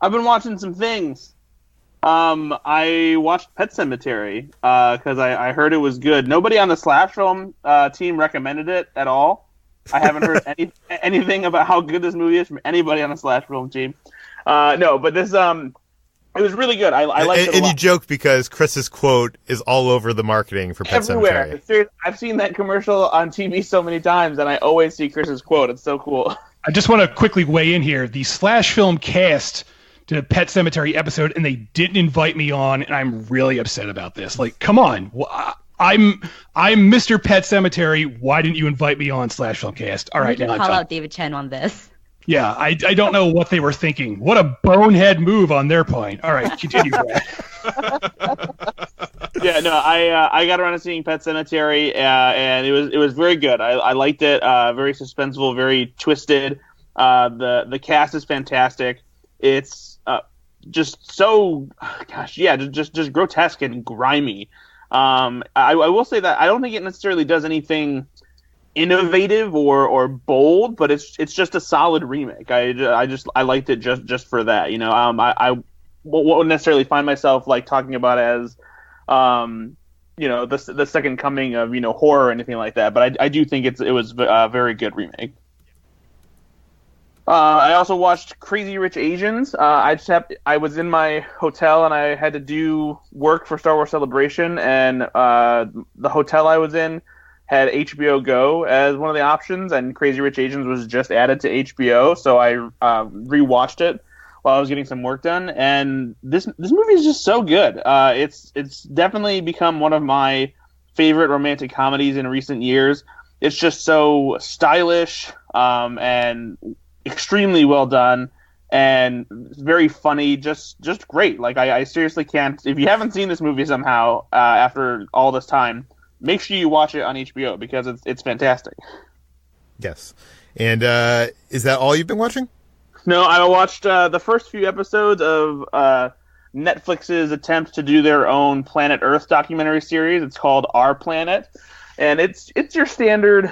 I've been watching some things. I watched Pet Sematary because I heard it was good. Nobody on the Slash Film team recommended it at all. I haven't heard anything about how good this movie is from anybody on the Slash Film team. No, but this it was really good. I liked it a lot. And you joke because Chris's quote is all over the marketing for Pet Everywhere. Sematary. I've seen that commercial on TV so many times, and I always see Chris's quote. It's so cool. I just want to quickly weigh in here. The Slash Film cast did a Pet Sematary episode, and they didn't invite me on, and I'm really upset about this. Like, come on. I'm Mr. Pet Sematary. Why didn't you invite me on Slash Film cast? All right, we now can call out David Chen on this. Yeah, I don't know what they were thinking. What a bonehead move on their point. All right, continue, Brad. Yeah, no, I got around to seeing Pet Sematary, and it was very good. I liked it. Very suspenseful, very twisted. The cast is fantastic. It's just so, gosh, yeah, just grotesque and grimy. I will say that I don't think it necessarily does anything innovative or bold, but it's just a solid remake. I liked it just for that. I won't necessarily find myself like talking about it as the second coming of horror or anything like that. But I do think it was a very good remake. I also watched Crazy Rich Asians. I was in my hotel and I had to do work for Star Wars Celebration, and the hotel I was in had HBO Go as one of the options, and Crazy Rich Asians was just added to HBO, so I rewatched it while I was getting some work done, and this movie is just so good. It's definitely become one of my favorite romantic comedies in recent years. It's just so stylish and extremely well done, and very funny, just great. Like I seriously can't. If you haven't seen this movie somehow after all this time, make sure you watch it on HBO because it's fantastic. Yes. And is that all you've been watching? No, I watched the first few episodes of Netflix's attempt to do their own Planet Earth documentary series. It's called Our Planet, and it's your standard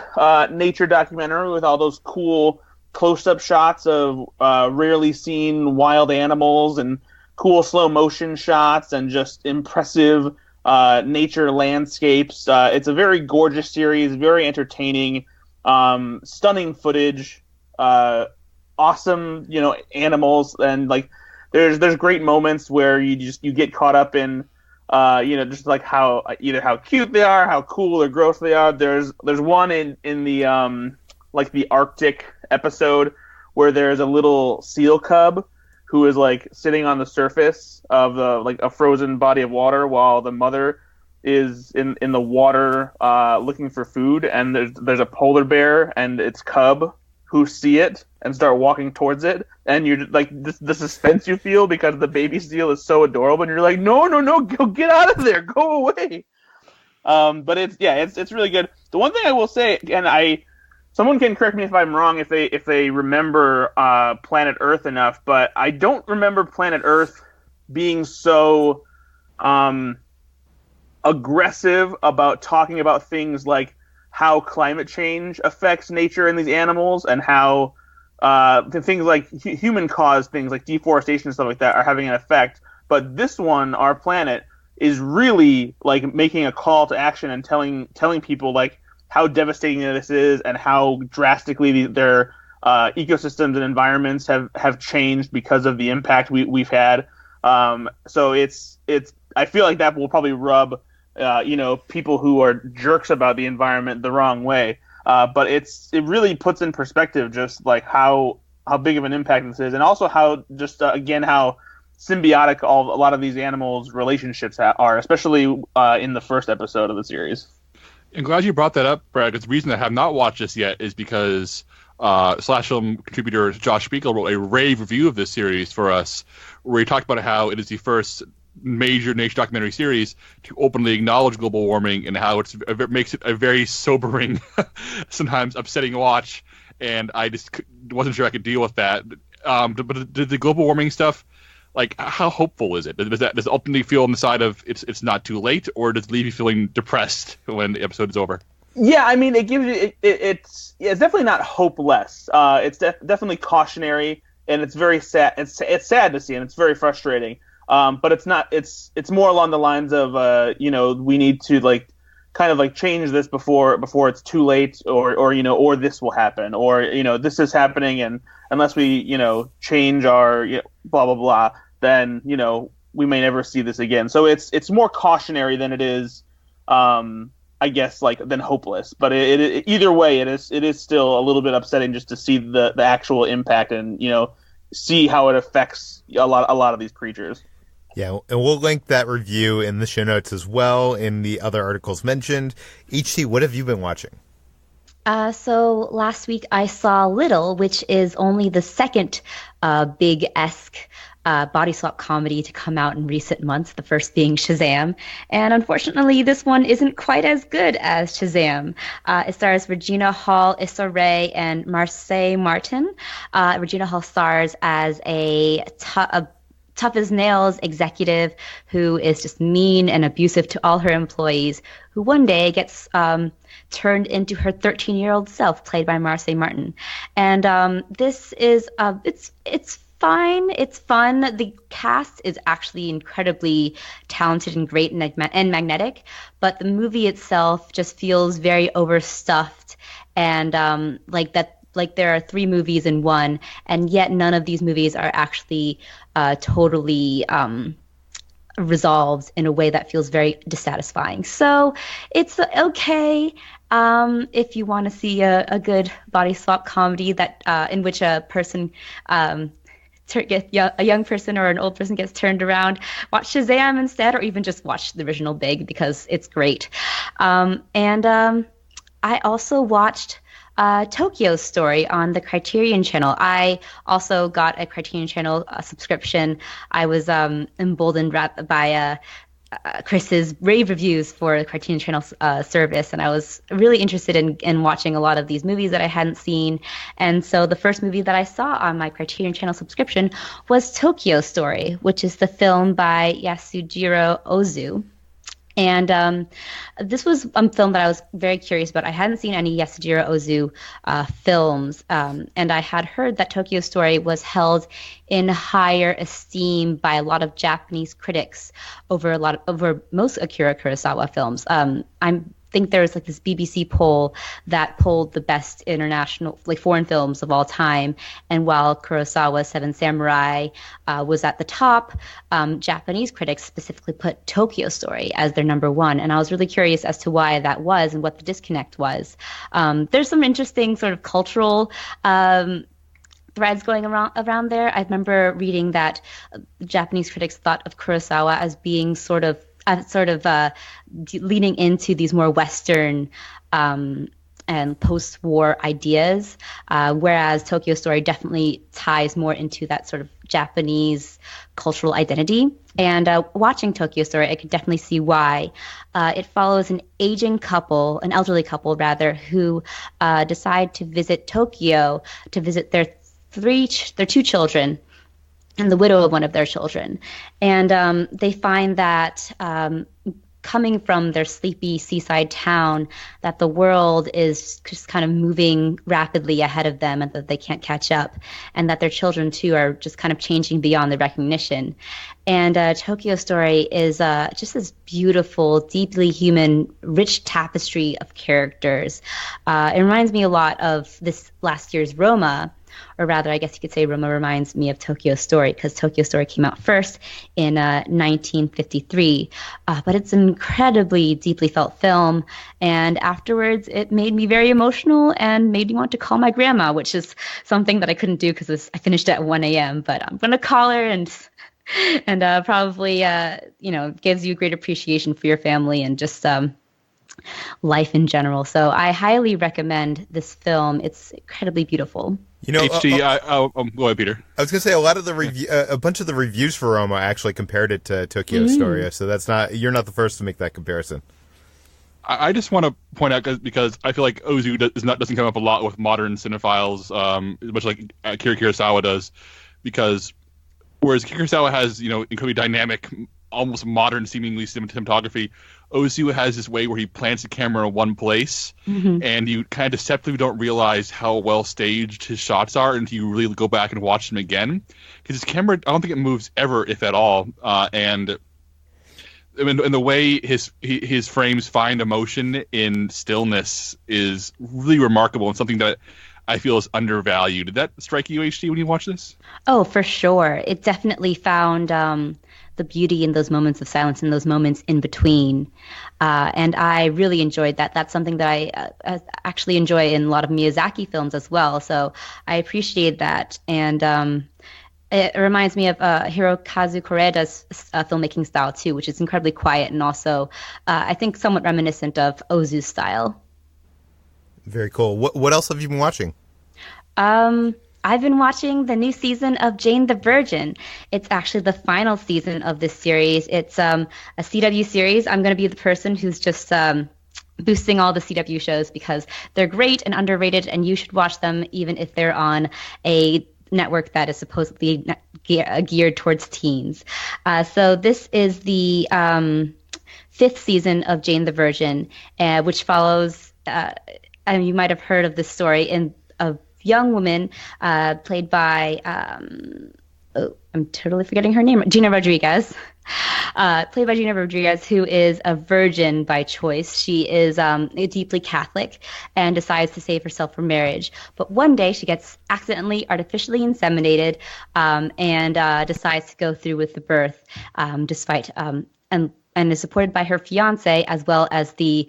nature documentary with all those cool close-up shots of rarely seen wild animals and cool slow motion shots and just impressive nature landscapes. It's a very gorgeous series, very entertaining, stunning footage, awesome, animals, and like there's great moments where you get caught up in just like how cute they are, how cool or gross they are. There's one in the like the Arctic episode where there's a little seal cub who is like sitting on the surface of a frozen body of water while the mother is in the water looking for food, and there's a polar bear and its cub who see it and start walking towards it, and you're like the suspense you feel because the baby seal is so adorable, and you're like, no, go get out of there, go away. But it's really good. The one thing I will say, and someone can correct me if I'm wrong if they remember Planet Earth enough, but I don't remember Planet Earth being so aggressive about talking about things like how climate change affects nature and these animals, and how things like human-caused things like deforestation and stuff like that are having an effect. But this one, Our Planet, is really like making a call to action and telling people like how devastating this is and how drastically their ecosystems and environments have changed because of the impact we've had. So it's I feel like that will probably rub people who are jerks about the environment the wrong way. But it really puts in perspective just like how big of an impact this is, and also how just again how symbiotic a lot of these animals' relationships are, especially in the first episode of the series. I'm glad you brought that up, Brad, because the reason I have not watched this yet is because Slash Film contributor Josh Spiegel wrote a rave review of this series for us, where he talked about how it is the first major nature documentary series to openly acknowledge global warming and how it makes it a very sobering, sometimes upsetting watch, and I just wasn't sure I could deal with that. But the global warming stuff, like, how hopeful is it? Does it ultimately feel on the side of it's not too late, or does it leave you feeling depressed when the episode is over? Yeah, I mean, it gives you it's definitely not hopeless. It's definitely cautionary, and it's very sad. It's sad to see, and it's very frustrating. But it's not. It's more along the lines of we need to like kind of like change this before it's too late, or this will happen, or this is happening, and unless we change our blah blah blah, then we may never see this again. So it's more cautionary than it is. I guess than hopeless, but it either way, it is still a little bit upsetting just to see the actual impact and see how it affects a lot of these creatures. Yeah, and we'll link that review in the show notes as well in the other articles mentioned. HT, what have you been watching? So last week I saw Little, which is only the second big-esque body swap comedy to come out in recent months, the first being Shazam. And unfortunately, this one isn't quite as good as Shazam. It stars Regina Hall, Issa Rae, and Marseille Martin. Regina Hall stars as a tough-as-nails executive who is just mean and abusive to all her employees, who one day gets turned into her 13-year-old self, played by Marseille Martin. And this is, it's fine. It's fun. The cast is actually incredibly talented and great and magnetic, but the movie itself just feels very overstuffed and like there are 3 movies in one, and yet none of these movies are actually totally resolved in a way that feels very dissatisfying. So it's okay if you want to see a good body swap comedy that in which a person a young person or an old person gets turned around. Watch Shazam instead, or even just watch the original Big, because it's great. And I also watched Tokyo Story on the Criterion Channel. I also got a Criterion Channel subscription. I was emboldened by Chris's rave reviews for the Criterion Channel service, and I was really interested in watching a lot of these movies that I hadn't seen. And so the first movie that I saw on my Criterion Channel subscription was Tokyo Story, which is the film by Yasujiro Ozu. And this was a film that I was very curious about. I hadn't seen any Yasujiro Ozu films, and I had heard that Tokyo Story was held in higher esteem by a lot of Japanese critics over most Akira Kurosawa films. I think there was this BBC poll that polled the best international, foreign films of all time. And while Kurosawa's Seven Samurai was at the top, Japanese critics specifically put Tokyo Story as their number one. And I was really curious as to why that was and what the disconnect was. There's some interesting sort of cultural threads going around there. I remember reading that Japanese critics thought of Kurosawa as being sort of leaning into these more Western and post-war ideas, whereas Tokyo Story definitely ties more into that sort of Japanese cultural identity. And watching Tokyo Story, I could definitely see why. It follows an elderly couple, who decide to visit Tokyo to visit their 2 children and the widow of one of their children. And they find that coming from their sleepy seaside town, that the world is just kind of moving rapidly ahead of them and that they can't catch up, and that their children too are just kind of changing beyond their recognition. And Tokyo Story is just this beautiful, deeply human, rich tapestry of characters. It reminds me a lot of this last year's Roma, or rather, I guess you could say Roma reminds me of Tokyo Story, because Tokyo Story came out first in 1953. But it's an incredibly deeply felt film, and afterwards it made me very emotional and made me want to call my grandma, which is something that I couldn't do because I finished at 1 a.m. But I'm going to call her and probably, gives you a great appreciation for your family and just life in general. So I highly recommend this film. It's incredibly beautiful. HT, go ahead, Peter. I was going to say a bunch of the reviews for Roma actually compared it to Tokyo Story, so you're not the first to make that comparison. I just want to point out because I feel like Ozu doesn't come up a lot with modern cinephiles, much like Akira Kurosawa does, because Whereas Kurosawa has, incredibly dynamic, almost modern seemingly cinematography, Ozu has this way where he plants the camera in one place, and you kind of deceptively don't realize how well staged his shots are until you really go back and watch them again. Because his camera, I don't think it moves ever, if at all. And the way his frames find emotion in stillness is really remarkable and something that I feel is undervalued. Did that strike you, HD, when you watched this? Oh, for sure. It definitely found the beauty in those moments of silence and those moments in between. And I really enjoyed that. That's something that I actually enjoy in a lot of Miyazaki films as well. So I appreciate that. And it reminds me of Hirokazu Koreeda's filmmaking style, too, which is incredibly quiet and also, I think, somewhat reminiscent of Ozu's style. Very cool. What else have you been watching? I've been watching the new season of Jane the Virgin. It's actually the final season of this series. It's a CW series. I'm going to be the person who's just boosting all the CW shows because they're great and underrated, and you should watch them even if they're on a network that is supposedly geared towards teens. So this is the 5th season of Jane the Virgin, which follows... and you might have heard of this story in a young woman played by I'm totally forgetting her name. Gina Rodriguez. Played by Gina Rodriguez, who is a virgin by choice. She is deeply Catholic and decides to save herself from marriage. But one day she gets accidentally artificially inseminated and decides to go through with the birth despite and is supported by her fiance as well as the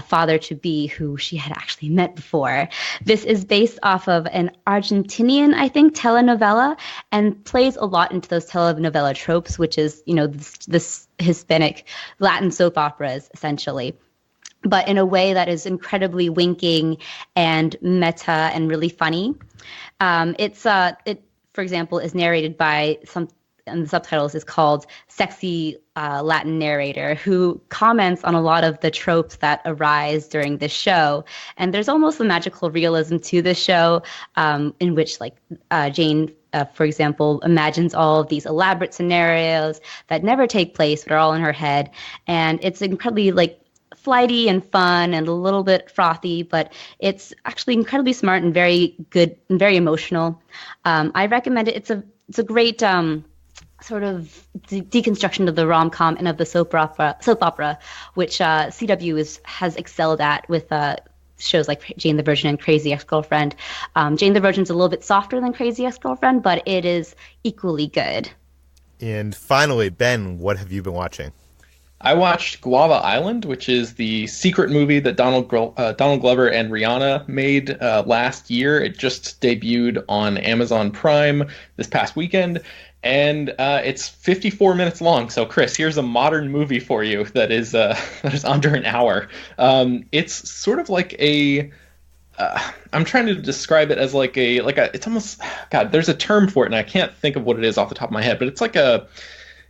father-to-be who she had actually met before. This is based off of an Argentinian, I think, telenovela and plays a lot into those telenovela tropes, which is, this Hispanic Latin soap operas, essentially. But in a way that is incredibly winking and meta and really funny. It, for example, is narrated by and the subtitles is called Sexy Latin Narrator, who comments on a lot of the tropes that arise during this show. And there's almost a magical realism to this show in which, Jane, for example, imagines all of these elaborate scenarios that never take place but are all in her head. And it's incredibly, flighty and fun and a little bit frothy, but it's actually incredibly smart and very good and very emotional. I recommend it. It's a great... sort of deconstruction of the rom-com and of the soap opera, which CW has excelled at with shows like Jane the Virgin and Crazy Ex-Girlfriend. Jane the Virgin's a little bit softer than Crazy Ex-Girlfriend, but it is equally good. And finally, Ben, what have you been watching? I watched Guava Island, which is the secret movie that Donald Glover and Rihanna made last year. It just debuted on Amazon Prime this past weekend. And it's 54 minutes long. So, Chris, here's a modern movie for you that is under an hour. It's sort of like a... I'm trying to describe it as like a... It's almost... God, there's a term for it, and I can't think of what it is off the top of my head. But it's like a...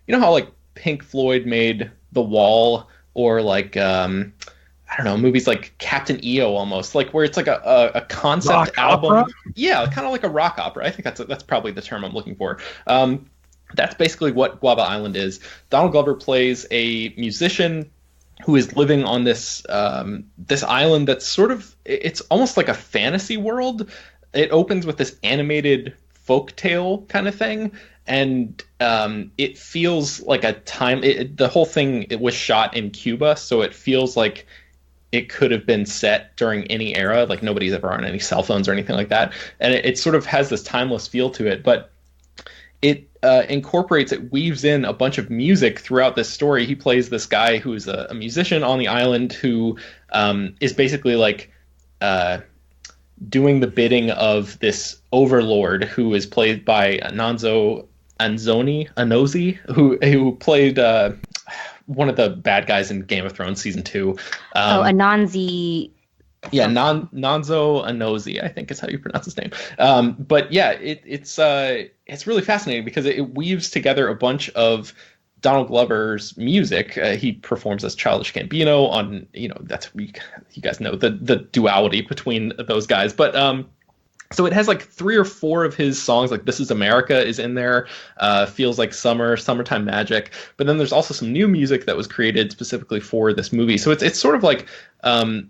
You know how Pink Floyd made The Wall, or I don't know, movies like Captain EO almost, where it's like a concept rock album. Opera? Yeah, kind of like a rock opera. I think that's probably the term I'm looking for. That's basically what Guava Island is. Donald Glover plays a musician who is living on this island that's sort of, it's almost like a fantasy world. It opens with this animated folktale kind of thing. And it feels like a time, the whole thing, it was shot in Cuba, so it feels like it could have been set during any era, nobody's ever on any cell phones or anything like that. And it sort of has this timeless feel to it, but it it weaves in a bunch of music throughout this story. He plays this guy who's a musician on the island who is basically doing the bidding of this overlord who is played by Nonzo Anozie, who played one of the bad guys in Game of Thrones season 2. Ananzi. Yeah, Nonzo Anozie, I think is how you pronounce his name. But yeah, it's really fascinating because it weaves together a bunch of Donald Glover's music. He performs as Childish Gambino on, that's you guys know the duality between those guys. But So it has like 3 or 4 of his songs, like This Is America is in there, Feels Like Summer, Summertime Magic. But then there's also some new music that was created specifically for this movie. So it's sort of like a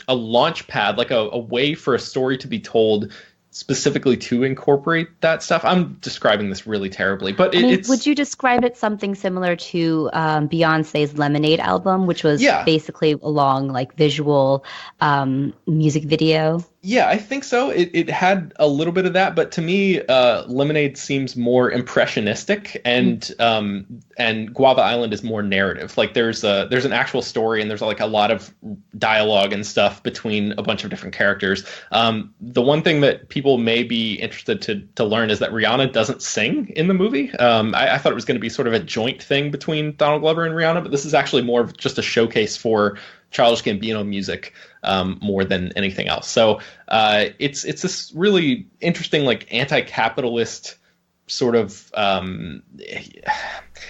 launch pad, like a way for a story to be told specifically to incorporate that stuff. I'm describing this really terribly, but it's... Would you describe it something similar to Beyonce's Lemonade album, which was basically a long, like, visual music video? Yeah, I think so. It had a little bit of that, but to me, Lemonade seems more impressionistic, and Guava Island is more narrative. Like there's an actual story, and there's like a lot of dialogue and stuff between a bunch of different characters. The one thing that people may be interested to learn is that Rihanna doesn't sing in the movie. I thought it was going to be sort of a joint thing between Donald Glover and Rihanna, but this is actually more of just a showcase for Childish Gambino music more than anything else. So it's this really interesting, like, anti-capitalist sort of...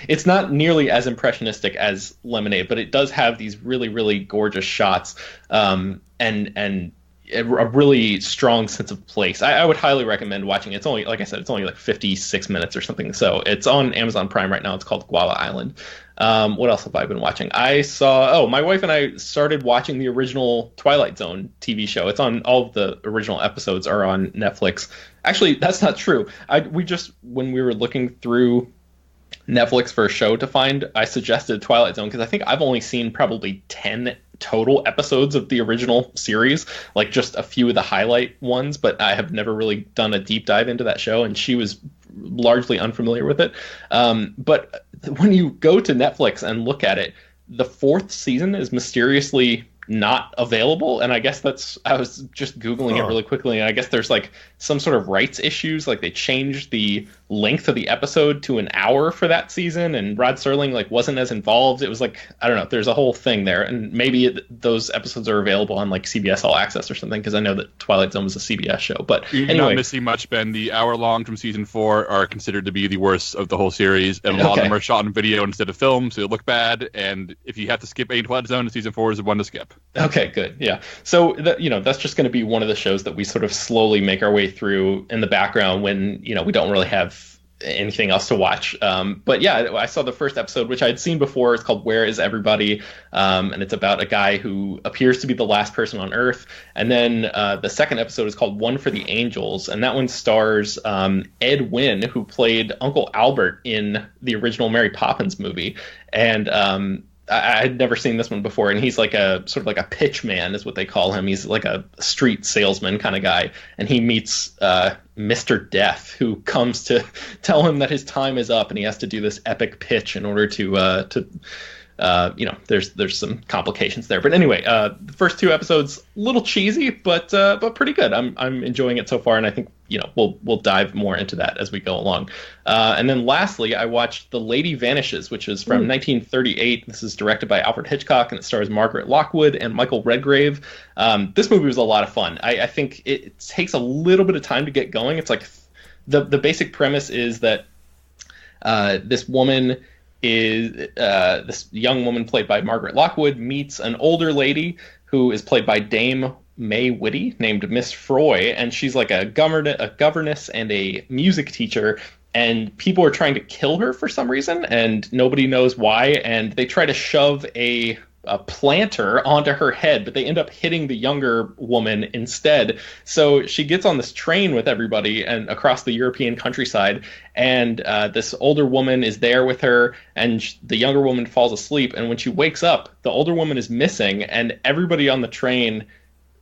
it's not nearly as impressionistic as Lemonade, but it does have these really, really gorgeous shots and a really strong sense of place. I would highly recommend watching it. It's only, like I said, it's only like 56 minutes or something. So it's on Amazon Prime right now. It's called Guava Island. What else have I been watching? My wife and I started watching the original Twilight Zone TV show. It's on, all of the original episodes are on Netflix. Actually, that's not true. When we were looking through Netflix for a show to find, I suggested Twilight Zone because I think I've only seen probably 10 total episodes of the original series, like just a few of the highlight ones, but I have never really done a deep dive into that show, and she was largely unfamiliar with it. But when you go to Netflix and look at it, the 4th season is mysteriously not available, and I guess I was just Googling it really quickly, and I guess there's like some sort of rights issues, like they changed the length of the episode to an hour for that season, and Rod Serling like wasn't as involved. It was like, I don't know, there's a whole thing there, and maybe those episodes are available on like CBS All Access or something, because I know that Twilight Zone was a CBS show. But you're anyway, not missing much, Ben. The hour long from season 4 are considered to be the worst of the whole series, and a lot of them are shot on video instead of film, so they look bad, and if you have to skip any Twilight Zone, season 4 is the one to skip. Okay, good. Yeah. So, that's just going to be one of the shows that we sort of slowly make our way through in the background when, we don't really have anything else to watch. But yeah, I saw the first episode, which I had seen before. It's called Where Is Everybody? And it's about a guy who appears to be the last person on Earth. And then the second episode is called One for the Angels. And that one stars Ed Wynn, who played Uncle Albert in the original Mary Poppins movie. And I had never seen this one before, and he's like a sort of like a pitch man is what they call him. He's like a street salesman kind of guy, and he meets Mr. Death, who comes to tell him that his time is up, and he has to do this epic pitch in order to there's some complications there. But anyway, the first 2 episodes, a little cheesy, but pretty good. I'm enjoying it so far, and I think we'll dive more into that as we go along. And then lastly, I watched The Lady Vanishes, which is from 1938. This is directed by Alfred Hitchcock, and it stars Margaret Lockwood and Michael Redgrave. This movie was a lot of fun. I think it takes a little bit of time to get going. It's like the basic premise is that this young woman played by Margaret Lockwood meets an older lady who is played by Dame May Whitty, named Miss Froy, and she's like a governess and a music teacher, and people are trying to kill her for some reason, and nobody knows why, and they try to shove a planter onto her head, but they end up hitting the younger woman instead. So she gets on this train with everybody and across the European countryside, and this older woman is there with her, and the younger woman falls asleep, and when she wakes up, the older woman is missing, and everybody on the train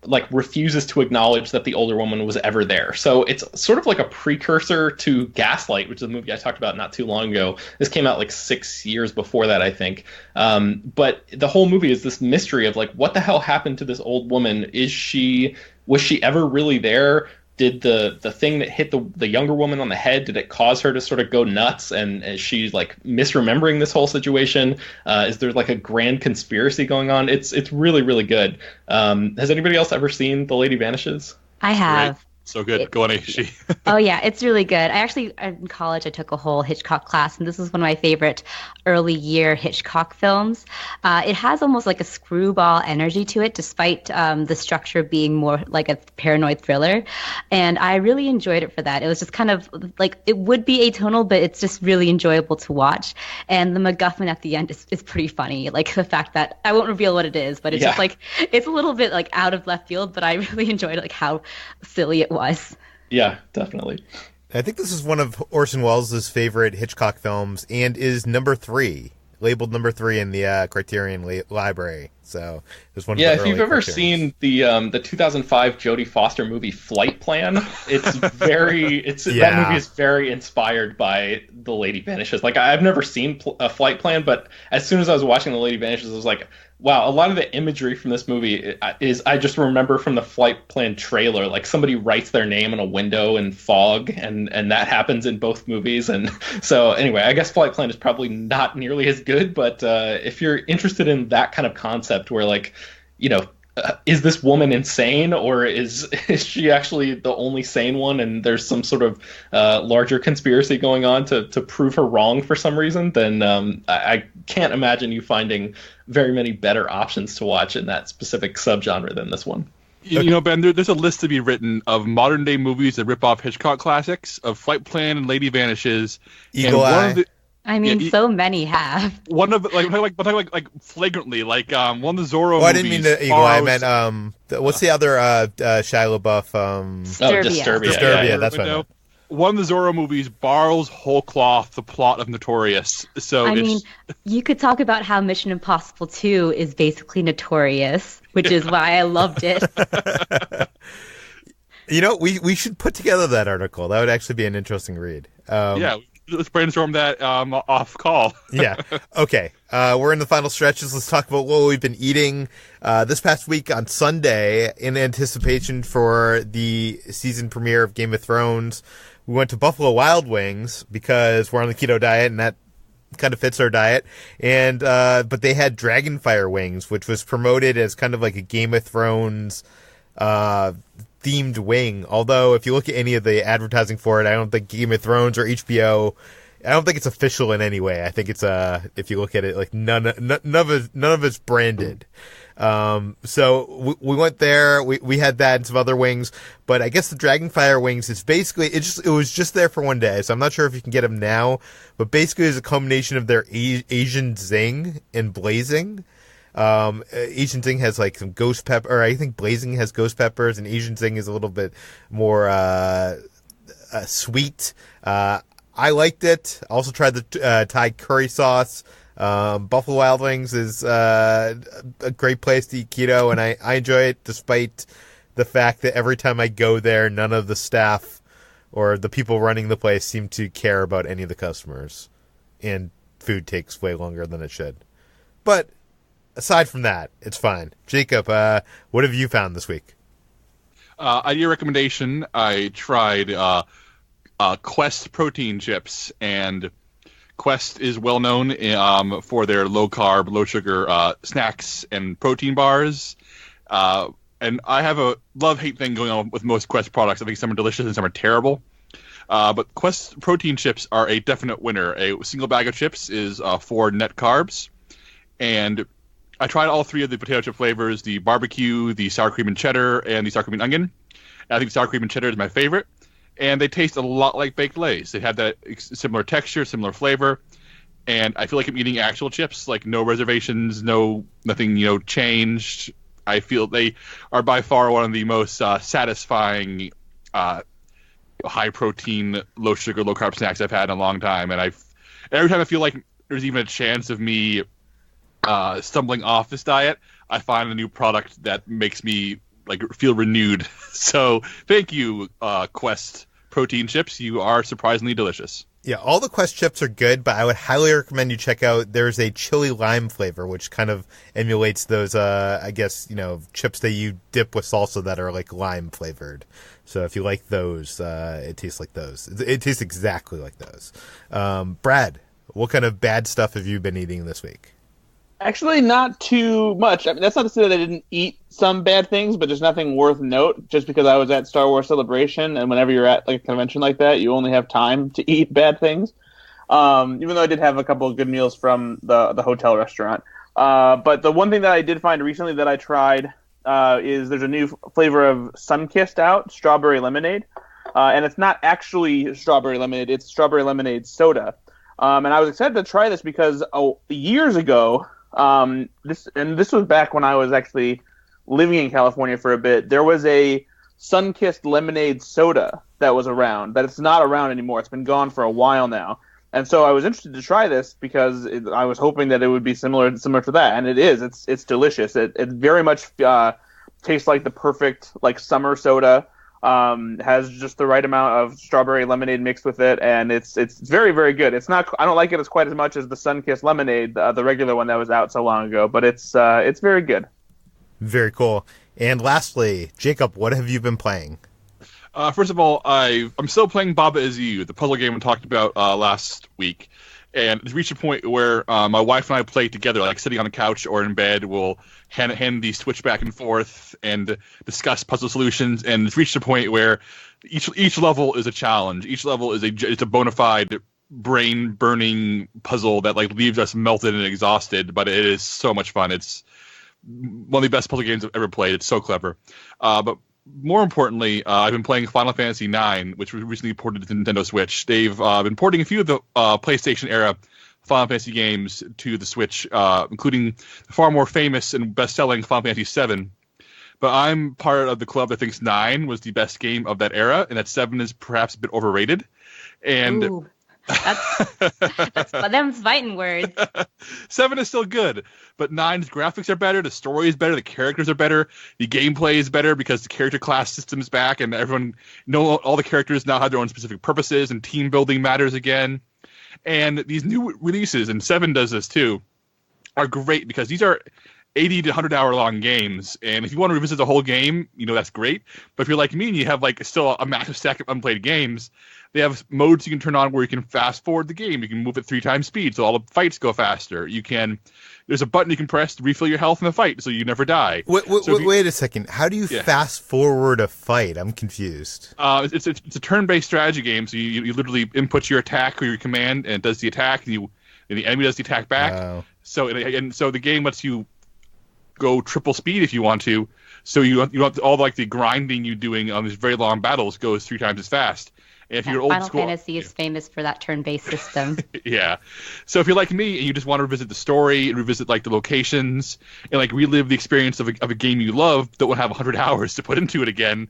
like refuses to acknowledge that the older woman was ever there. So it's sort of like a precursor to Gaslight, which is a movie I talked about not too long ago. This came out like 6 years before that, I think. But the whole movie is this mystery of like, what the hell happened to this old woman? Was she ever really there? Did the thing that hit the younger woman on the head, did it cause her to sort of go nuts? And is she like misremembering this whole situation? Is there like a grand conspiracy going on? It's really, really good. Has anybody else ever seen The Lady Vanishes? I have. So good. Go on, Aishi. Oh yeah, it's really good. I actually in college I took a whole Hitchcock class, and this is one of my favorite early year Hitchcock films. It has almost like a screwball energy to it, despite the structure being more like a paranoid thriller. And I really enjoyed it for that. It was just kind of like it would be atonal, but it's just really enjoyable to watch. And the MacGuffin at the end is pretty funny. Like the fact that I won't reveal what it is, but it's just like it's a little bit like out of left field, but I really enjoyed it, like how silly it was. Yeah, definitely. I think this is one of Orson Welles' favorite Hitchcock films, and is labeled number 3 in the Criterion library. So it was one of the if you've ever Criterions. seen the 2005 Jodie Foster movie Flight Plan, that movie is very inspired by The Lady Vanishes. Like, I've never seen a Flight Plan, but as soon as I was watching The Lady Vanishes, I was like, wow, a lot of the imagery from this movie is I just remember from the Flight Plan trailer. Like, somebody writes their name in a window in fog, and that happens in both movies. And so anyway, I guess Flight Plan is probably not nearly as good, but if you're interested in that kind of concept where, like, you know, is this woman insane, or is she actually the only sane one, and there's some sort of larger conspiracy going on to prove her wrong for some reason, then I can't imagine you finding very many better options to watch in that specific subgenre than this one. You know, Ben, there's a list to be written of modern day movies that rip off Hitchcock classics, of Flight Plan and Lady Vanishes. Eagle Eye. I mean, so many have. One of like flagrantly, like one of the Zorro movies. I didn't mean the Eagle Eye. I meant what's the other Shia LaBeouf? Disturbia. Yeah, that's what I meant. One of the Zorro movies borrows whole cloth the plot of Notorious. So I mean, you could talk about how Mission Impossible 2 is basically Notorious, which is why I loved it. You know, we should put together that article. That would actually be an interesting read. Let's brainstorm that off call. Yeah. Okay. We're in the final stretches. Let's talk about what we've been eating this past week on Sunday in anticipation for the season premiere of Game of Thrones. We went to Buffalo Wild Wings because we're on the keto diet, and that kind of fits our diet. And but they had Dragonfire wings, which was promoted as kind of like a Game of Thrones themed wing. Although if you look at any of the advertising for it, I don't think Game of Thrones or HBO, I don't think it's official in any way. I think it's if you look at it, like none of it's branded. So we went there, we had that and some other wings, but I guess the Dragonfire wings is basically, it was just there for one day. So I'm not sure if you can get them now, but basically it's a combination of their Asian zing and blazing. Asian zing has like some ghost pepper, or I think blazing has ghost peppers, and Asian zing is a little bit more sweet. I liked it. I also tried the Thai curry sauce. Buffalo Wild Wings is a great place to eat keto, and I enjoy it despite the fact that every time I go there, none of the staff or the people running the place seem to care about any of the customers, and food takes way longer than it should. But aside from that, it's fine. Jacob, what have you found this week? At your recommendation, I tried Quest protein chips, and Quest is well known for their low carb, low sugar snacks and protein bars. And I have a love-hate thing going on with most Quest products. I think some are delicious and some are terrible. But Quest protein chips are a definite winner. A single bag of chips is 4 net carbs, and I tried all 3 of the potato chip flavors: the barbecue, the sour cream and cheddar, and the sour cream and onion. And I think sour cream and cheddar is my favorite. And they taste a lot like baked Lays. They have that similar texture, similar flavor. And I feel like I'm eating actual chips, like no reservations, nothing, changed. I feel they are by far one of the most satisfying high protein, low sugar, low carb snacks I've had in a long time. And every time I feel like there's even a chance of me stumbling off this diet, I find a new product that makes me feel renewed. So thank you, Quest protein chips. You are surprisingly delicious. Yeah, all the Quest chips are good, but I would highly recommend you check out, there's a chili lime flavor, which kind of emulates those, chips that you dip with salsa that are like lime flavored. So if you like those, it tastes like those. It tastes exactly like those. Brad, what kind of bad stuff have you been eating this week? Actually, not too much. I mean, that's not to say that I didn't eat some bad things, but there's nothing worth note. Just because I was at Star Wars Celebration, and whenever you're at like a convention like that, you only have time to eat bad things. Even though I did have a couple of good meals from the hotel restaurant. But the one thing that I did find recently that I tried is there's a new flavor of Sunkissed out, strawberry lemonade. And it's not actually strawberry lemonade, it's strawberry lemonade soda. And I was excited to try this because years ago, this was back when I was actually living in California for a bit, there was a Sunkissed lemonade soda that was around, but it's not around anymore. It's been gone for a while now. And so I was interested to try this because I was hoping that it would be similar to that, and it is. It's delicious. It very much tastes like the perfect like summer soda. Has just the right amount of strawberry lemonade mixed with it, and it's very, very good. It's not. I don't like it as quite as much as the Sunkissed lemonade, the regular one that was out so long ago, but it's very good. Very cool. And lastly, Jacob, what have you been playing? First of all, I'm still playing Baba Is You, the puzzle game we talked about last week. And it's reached a point where my wife and I play together, like sitting on a couch or in bed. We'll hand the Switch back and forth and discuss puzzle solutions. And it's reached a point where each level is a challenge. Each level is it's a bona fide brain-burning puzzle that like leaves us melted and exhausted. But it is so much fun. It's one of the best puzzle games I've ever played. It's so clever. But more importantly, I've been playing Final Fantasy IX, which was recently ported to Nintendo Switch. They've been porting a few of the PlayStation-era Final Fantasy games to the Switch, including the far more famous and best-selling Final Fantasy VII. But I'm part of the club that thinks 9 was the best game of that era, and that 7 is perhaps a bit overrated. And Ooh, that's them's fighting words. 7 is still good, but 9's graphics are better, the story is better, the characters are better, the gameplay is better because the character class system is back, and all the characters now have their own specific purposes, and team building matters again. And these new releases, and 7 does this too, are great because these are 80 to 100 hour long games, and if you want to revisit the whole game, that's great. But if you're like me and you have like still a massive stack of unplayed games, they have modes you can turn on where you can fast forward the game. You can move at 3 times speed, so all the fights go faster. There's a button you can press to refill your health in the fight, so you never die. Wait a second. How do you fast forward a fight? I'm confused. It's a turn-based strategy game, so you literally input your attack or your command, and it does the attack, and the enemy does the attack back. Oh. So the game lets you go triple speed if you want to. So you want all like the grinding you doing on these very long battles goes 3 times as fast. And if you're old Final school, Fantasy is famous for that turn-based system. Yeah. So if you're like me and you just want to revisit the story and revisit like the locations and like relive the experience of a game you love that will have 100 hours to put into it again,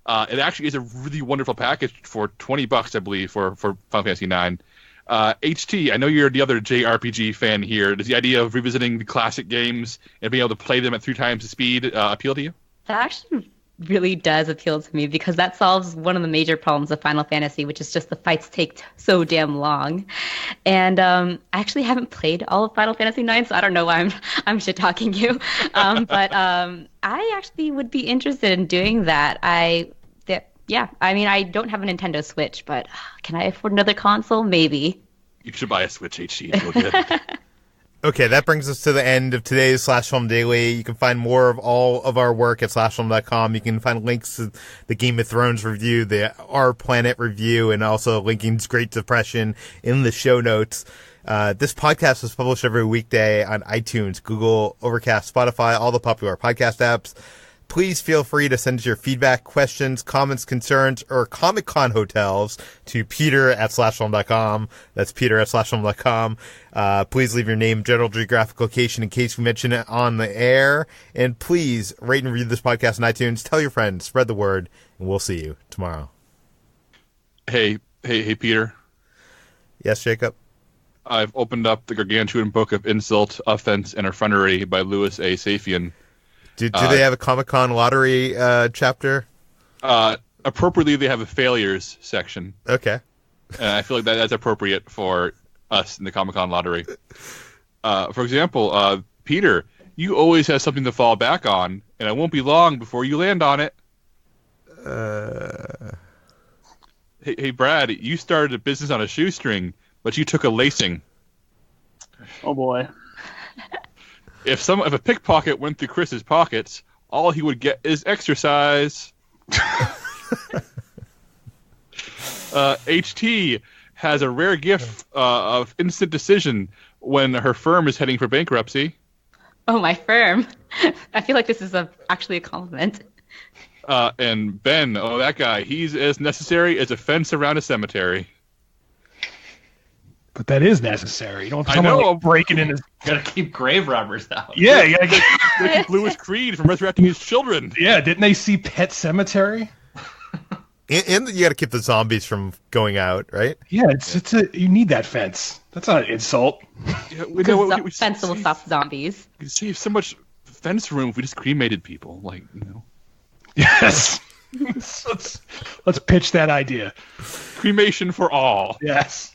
it actually is a really wonderful package for $20, I believe, for Final Fantasy IX. HT, I know you're the other JRPG fan here. Does the idea of revisiting the classic games and being able to play them at 3 times the speed appeal to you? That actually really does appeal to me because that solves one of the major problems of Final Fantasy, which is just the fights take so damn long. And I actually haven't played all of Final Fantasy IX, so I don't know why I'm shit talking you. But I actually would be interested in doing that. I mean, I don't have a Nintendo Switch, but can I afford another console? Maybe. You should buy a Switch, HT. It's real good. Okay, that brings us to the end of today's Slash Film Daily. You can find more of all of our work at slashfilm.com. You can find links to the Game of Thrones review, the Our Planet review, and also Lincoln's Great Depression in the show notes. This podcast is published every weekday on iTunes, Google, Overcast, Spotify, all the popular podcast apps. Please feel free to send us your feedback, questions, comments, concerns, or Comic-Con hotels to peter@slashfilm.com. That's peter@slashfilm.com. Please leave your name, general geographic location in case we mention it on the air. And please rate and review this podcast on iTunes. Tell your friends, spread the word, and we'll see you tomorrow. Hey, Peter. Yes, Jacob? I've opened up the gargantuan book of insult, offense, and effrontery by Louis A. Safian. Do they have a Comic-Con lottery chapter? Appropriately, they have a failures section. Okay. And I feel like that's appropriate for us in the Comic-Con lottery. For example, Peter, you always have something to fall back on, and it won't be long before you land on it. Hey, Brad, you started a business on a shoestring, but you took a lacing. Oh, boy. If a pickpocket went through Chris's pockets, all he would get is exercise. HT has a rare gift of instant decision when her firm is heading for bankruptcy. Oh, my firm. I feel like this is actually a compliment. And Ben, that guy, he's as necessary as a fence around a cemetery. But that is necessary. You don't have I know. Like, breaking in his... Gotta keep grave robbers out. Yeah, you gotta keep Louis Creed from resurrecting his children. Yeah, didn't they see Pet Cemetery? And you got to keep the zombies from going out, right? Yeah, you need that fence. That's not an insult. Yeah, fence will stop zombies. We could save so much fence room if we just cremated people, Yes. Let's pitch that idea. Cremation for all. Yes.